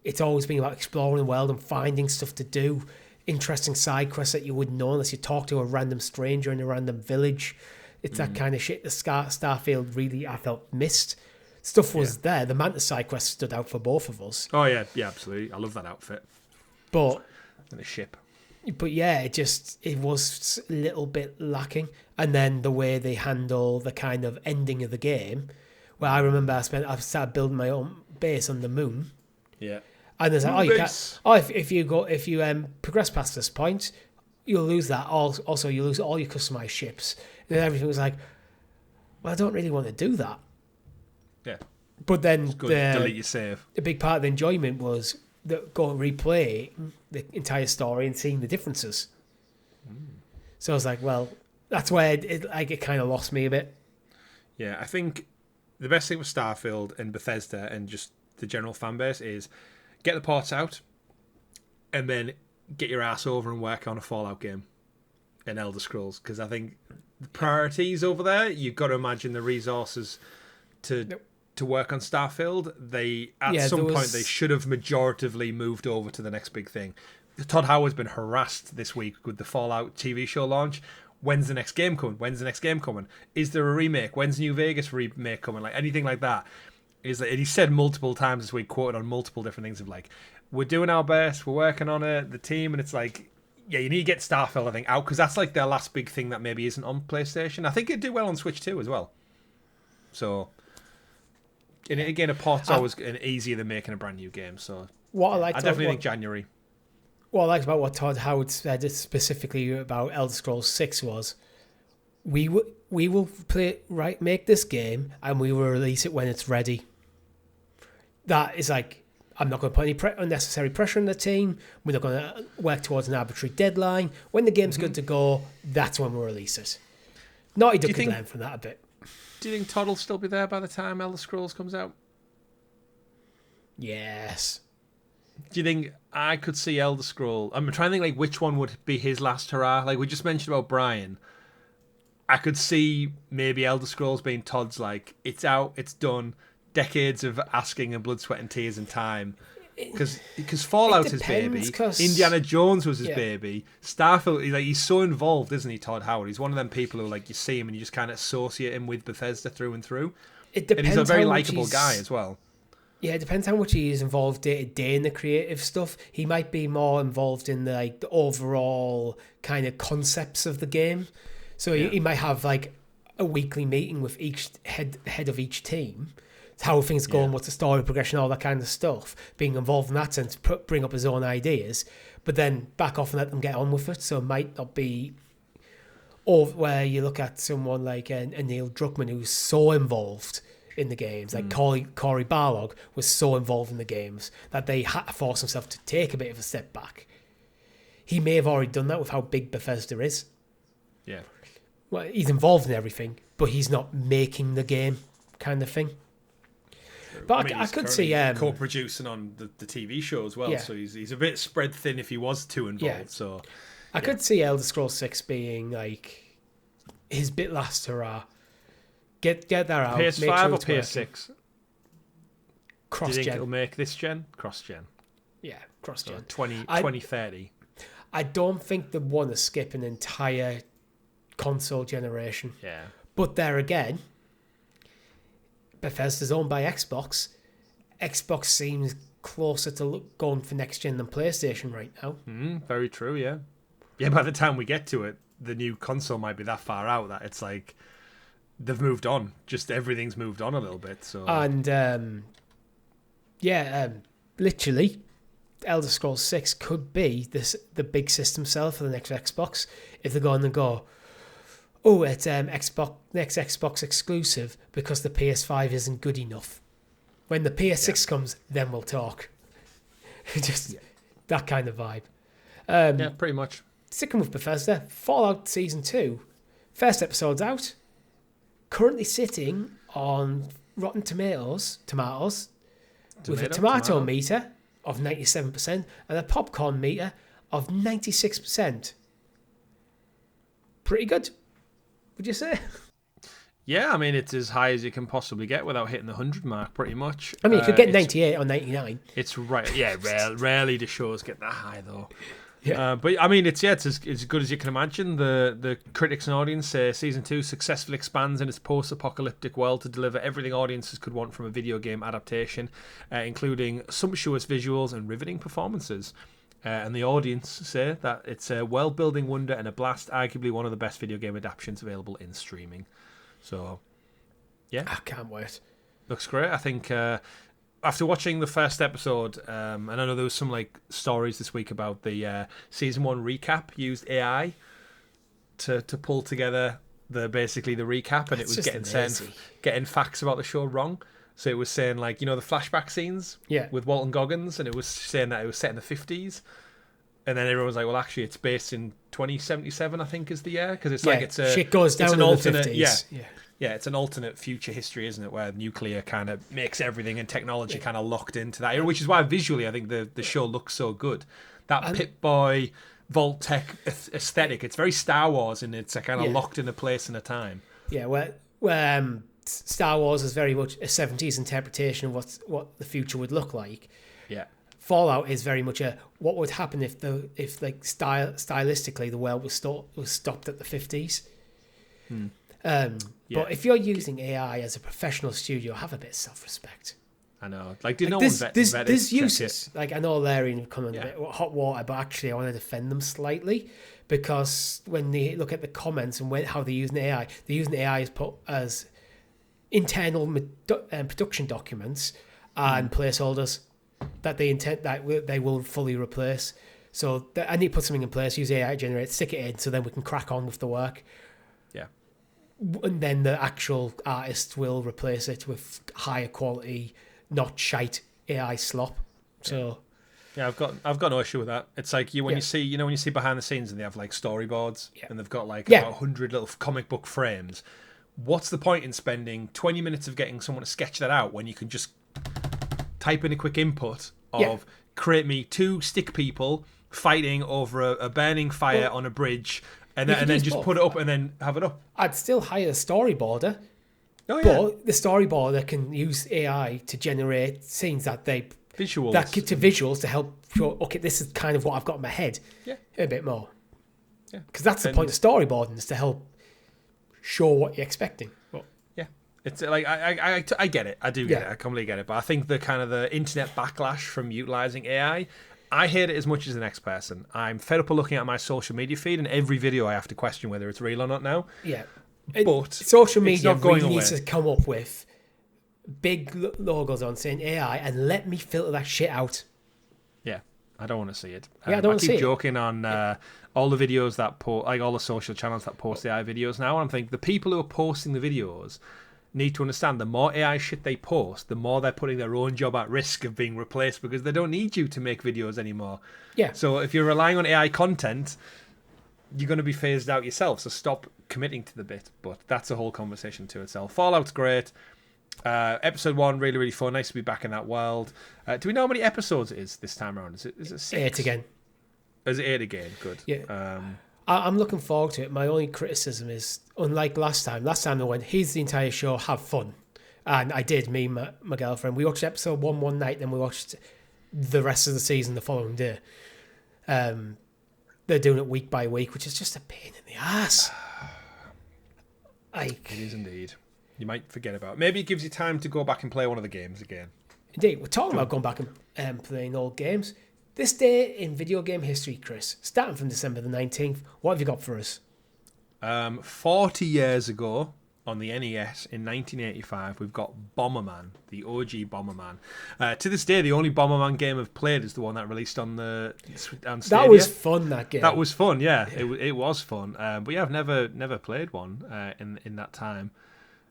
It's always been about exploring the world and finding stuff to do, interesting side quests that you wouldn't know unless you talk to a random stranger in a random village. It's that kind of shit. The Starfield really, I felt, missed. Stuff was there. The Mantis side quest stood out for both of us. Oh yeah, absolutely. I love that outfit. But and the ship. But yeah, it was a little bit lacking. And then the way they handle the kind of ending of the game, where I remember I started building my own base on the moon. Yeah. And there's if you progress past this point, you'll lose that. Also, you lose all your customized ships. And everything was well, I don't really want to do that. Yeah. But then delete your save. A big part of the enjoyment was go and replay the entire story and seeing the differences. So I was well, that's where it kind of lost me a bit. Yeah, I think the best thing with Starfield and Bethesda and just the general fan base is get the ports out and then get your ass over and work on a Fallout game and Elder Scrolls, because I think the priorities over there, you've got to imagine the resources to work on Starfield. At some point they should have majoritively moved over to the next big thing. Todd Howard's been harassed this week with the Fallout TV show launch. When's the next game coming? When's the next game coming? Is there a remake? When's New Vegas remake coming? Anything like that. And he said multiple times this week, quoted on multiple different things of we're doing our best, we're working on it, the team, and it's yeah, you need to get Starfield, I think, out because that's like their last big thing that maybe isn't on PlayStation. I think it'd do well on Switch too as well. So, and again, a port's always easier than making a brand new game. So, I definitely think January. What I liked about what Todd Howard said specifically about Elder Scrolls 6 was, we will make this game and we will release it when it's ready. That is like, I'm not going to put any unnecessary pressure on the team. We're not going to work towards an arbitrary deadline. When the game's good to go, that's when we'll release it. Naughty Dog could learn from that a bit. Do you think Todd will still be there by the time Elder Scrolls comes out? Yes. Do you think I could see Elder Scrolls? I'm trying to think like which one would be his last hurrah. Like we just mentioned about Brian. I could see maybe Elder Scrolls being Todd's like, it's out, it's done. Decades of asking and blood, sweat and tears and time. Because Fallout's his baby. Indiana Jones was his baby. Starfield, like he's so involved, isn't he, Todd Howard? He's one of them people who like you see him and you just kind of associate him with Bethesda through and through. It depends. And he's a very likable guy as well. Yeah, it depends how much he is involved day to day in the creative stuff. He might be more involved in the overall kind of concepts of the game. So he might have like a weekly meeting with each head of each team. How things go and what's the story progression, all that kind of stuff. Being involved in that sense, bring up his own ideas, but then back off and let them get on with it. So it might not be, or where you look at someone like a Neil Druckmann who's so involved in the games, like Corey Barlog was so involved in the games that they had to force himself to take a bit of a step back. He may have already done that with how big Bethesda is. Yeah. Well, he's involved in everything, but he's not making the game kind of thing. But I could see co-producing on the TV show as well, so he's a bit spread thin if he was too involved. Yeah. So I could see Elder Scrolls 6 being like his bit last hurrah. Get that out. PS5 or PS6? Cross-gen. Do you think it'll make this gen? Cross-gen. Yeah, cross-gen. So 2030. I don't think they want to skip an entire console generation. Yeah. But there again, Bethesda's owned by Xbox. Xbox seems closer to going for next gen than PlayStation right now. Very true, yeah. Yeah, by the time we get to it, the new console might be that far out that it's like they've moved on. Just everything's moved on a little bit. So and literally, Elder Scrolls 6 could be the big system seller for the next Xbox if they're going to go, oh, it's next Xbox exclusive because the PS5 isn't good enough. When the PS6 comes, then we'll talk. Just that kind of vibe. Yeah, pretty much. Sticking with Bethesda, Fallout Season 2. First episode's out. Currently sitting on Rotten Tomatoes with a tomato meter of 97% and a popcorn meter of 96%. Pretty good, would you say? Yeah, I mean, it's as high as you can possibly get without hitting the 100 mark, pretty much. I mean, you could get 98 or 99. It's right. Yeah, rarely do shows get that high, though. Yeah. But, I mean, it's as good as you can imagine. The critics and audience say Season 2 successfully expands in its post-apocalyptic world to deliver everything audiences could want from a video game adaptation, including sumptuous visuals and riveting performances. And the audience say that it's a world-building wonder and a blast, arguably one of the best video game adaptations available in streaming. So, yeah. I can't wait. Looks great. I think after watching the first episode, and I know there was some like stories this week about the Season 1 recap used AI to pull together basically the recap, and it was getting facts about the show wrong. So it was saying, like, you know, the flashback scenes with Walton Goggins, and it was saying that it was set in the 50s. And then everyone was like, well, actually, it's based in 2077, I think, is the year. Because it's like it's a... shit goes down it's an in alternate, the 50s. Yeah, it's an alternate future history, isn't it? Where nuclear kind of makes everything and technology kind of locked into that. Which is why visually I think the show looks so good. That Pip-Boy, Vault-Tec aesthetic, it's very Star Wars, and it's kind of locked in a place and a time. Yeah, where Star Wars is very much a 70s interpretation of what the future would look like. Yeah. Fallout is very much a what would happen if stylistically the world was stopped at the 50s. But if you're using AI as a professional studio, have a bit of self-respect. I know. Like, did no There's, one there's, vet there's it, check uses. it? Like, I know Larry coming a bit hot water, but actually I want to defend them slightly because when they look at the comments and how they're using AI, they're using AI as internal production documents and placeholders that they will fully replace. So I need to put something in place, use AI to generate, stick it in, so then we can crack on with the work. Yeah. And then the actual artist will replace it with higher quality, not shite AI slop. So yeah, I've got no issue with that. It's like when you see behind the scenes and they have like storyboards and they've got like about 100 little comic book frames. What's the point in spending 20 minutes of getting someone to sketch that out when you can just type in a quick input of create me 2 stick people fighting over a burning fire on a bridge, and then just put it up and then have it up. I'd still hire a storyboarder. Oh, yeah. But the storyboarder can use AI to generate scenes to visuals to help show, okay, this is kind of what I've got in my head. Yeah. A bit more. Yeah. Because that's the point of storyboarding, is to help show what you're expecting. But, yeah. It's like, I get it. I do get it. I completely get it. But I think the internet backlash from utilizing AI, I hate it as much as the next person. I'm fed up of looking at my social media feed, and every video I have to question whether it's real or not now. Yeah. But social media really needs to come up with big logos on saying AI and let me filter that shit out. Yeah, I don't want to see it. I don't keep joking on all the videos that all the social channels that post AI videos now. And I'm thinking the people who are posting the videos need to understand the more AI shit they post, the more they're putting their own job at risk of being replaced because they don't need you to make videos anymore. Yeah. So if you're relying on AI content, you're going to be phased out yourself. So stop committing to the bit. But that's a whole conversation to itself. Fallout's great. Episode 1, really, really fun. Nice to be back in that world. Do we know how many episodes it is this time around? Is it 6? 8 again. Is it 8 again? Good. Yeah. I'm looking forward to it. My only criticism is, unlike last time I went, here's the entire show, have fun. And I did, me and my girlfriend. We watched episode 1 one night, then we watched the rest of the season the following day. They're doing it week by week, which is just a pain in the ass. It is indeed. You might forget about it. Maybe it gives you time to go back and play one of the games again. Indeed. We're talking about going back and playing old games. This day in video game history, Chris, starting from December the 19th, what have you got for us? 40 years ago, on the NES in 1985, we've got Bomberman, the OG Bomberman. To this day, the only Bomberman game I've played is the one that released on Stadia. That was fun, that game. That was fun, yeah. It was fun. But yeah, I've never played one in that time.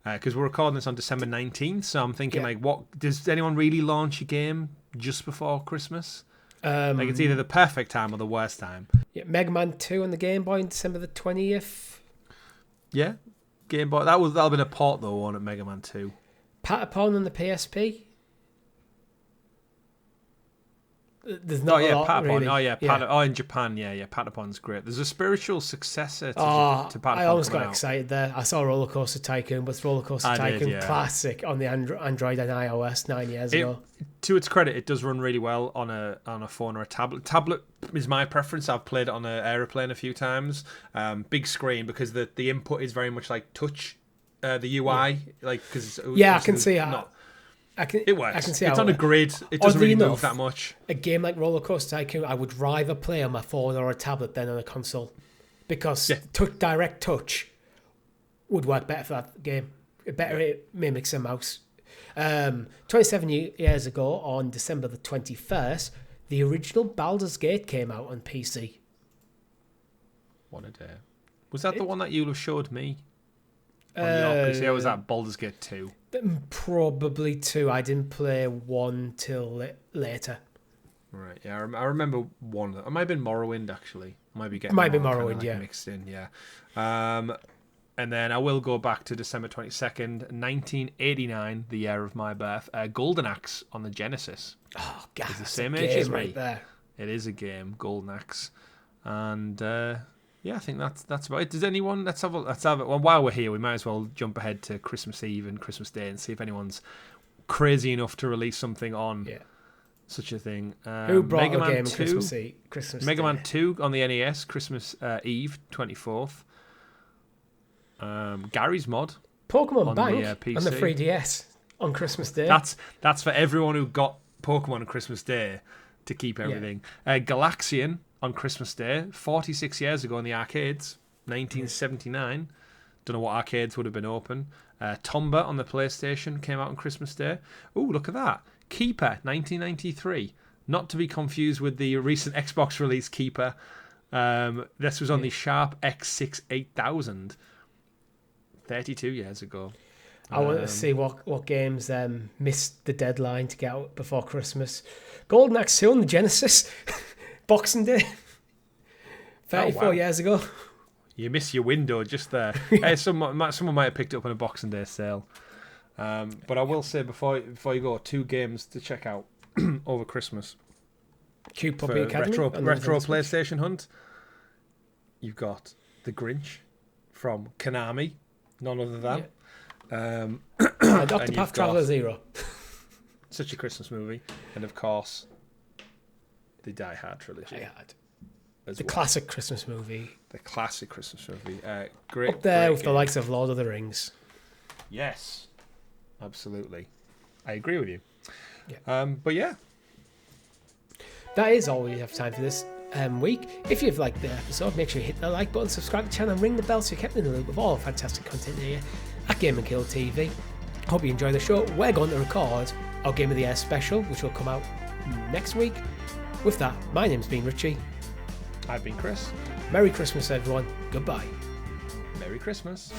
Because we're recording this on December 19th, so I'm thinking, what does anyone really launch a game just before Christmas? Like it's either the perfect time or the worst time. Yeah, Mega Man 2 on the Game Boy on December the 20th. Yeah, Game Boy. That'll have been a port though, on at Mega Man 2. Patapon on the PSP. There's not a lot, Patapon. really. Oh yeah, in Japan, yeah, Patapon's great. There's a spiritual successor to Patapon. I almost got excited there. I saw Roller Coaster Tycoon, but it's Roller Coaster Tycoon Classic on the Android and iOS 9 years ago. To its credit, it does run really well on a phone or a tablet. Tablet is my preference. I've played it on an aeroplane a few times. Big screen because the input is very much like touch. The UI, because I can see how. It works. I can see it's how on a grid. It doesn't really move that much. A game like Roller Coaster Tycoon, I would rather play on my phone or a tablet than on a console, because direct touch would work better for that game. It mimics a mouse. 27 years ago, on December the 21st, the original Baldur's Gate came out on PC. What a day! Was that the one that you showed me? On your PC, or was that Baldur's Gate 2? Probably 2. I didn't play 1 till later. Right, yeah, I remember 1. It might have been Morrowind, actually. Might be Morrowind, mixed in, yeah. And then I will go back to December 22nd, 1989, the year of my birth. Golden Axe on the Genesis. Oh, God, it's the same age as me. Right there. It is a game, Golden Axe. And yeah, I think that's about it. Does anyone? Let's have it. Well, while we're here, we might as well jump ahead to Christmas Eve and Christmas Day and see if anyone's crazy enough to release something on such a thing. Who brought Mega a Man game 2, Christmas Mega Day? Man 2 on the NES, Christmas Eve, 24th. Gary's Mod Pokemon on Bank the PC. on the 3DS. On Christmas Day. That's for everyone who got Pokemon on Christmas Day to keep everything. Galaxian on Christmas Day, 46 years ago in the arcades, 1979. Don't know what arcades would have been open. Tomba on the PlayStation came out on Christmas Day. Ooh, look at that. Keeper, 1993. Not to be confused with the recent Xbox release Keeper. This was on the Sharp X6 8000 32 years ago. I want to see what games missed the deadline to get out before Christmas. Golden Axe 2 on the Genesis. Boxing Day. 34 years ago. You miss your window just there. Someone might have picked it up on a Boxing Day sale. But I will say before you go, 2 games to check out over Christmas. Cute Puppy Academy. Retro PlayStation Hunt. You've got The Grinch from Konami. None other than. Octopath Traveler 0. Such a Christmas movie. And of course, the Die Hard trilogy. Die Hard. Classic Christmas movie. The classic Christmas movie. Great. Up there great with game. the likes of Lord of the Rings. Yes. Absolutely. I agree with you. Yeah. But yeah. That is all we have time for this week. If you've liked the episode, make sure you hit the like button, subscribe to the channel, and ring the bell so you're kept in the loop of all fantastic content here at GamerGuildTV. Hope you enjoy the show. We're going to record our Game of the Year special, which will come out next week. With that, my name's been Richie. I've been Chris. Merry Christmas, everyone. Goodbye. Merry Christmas.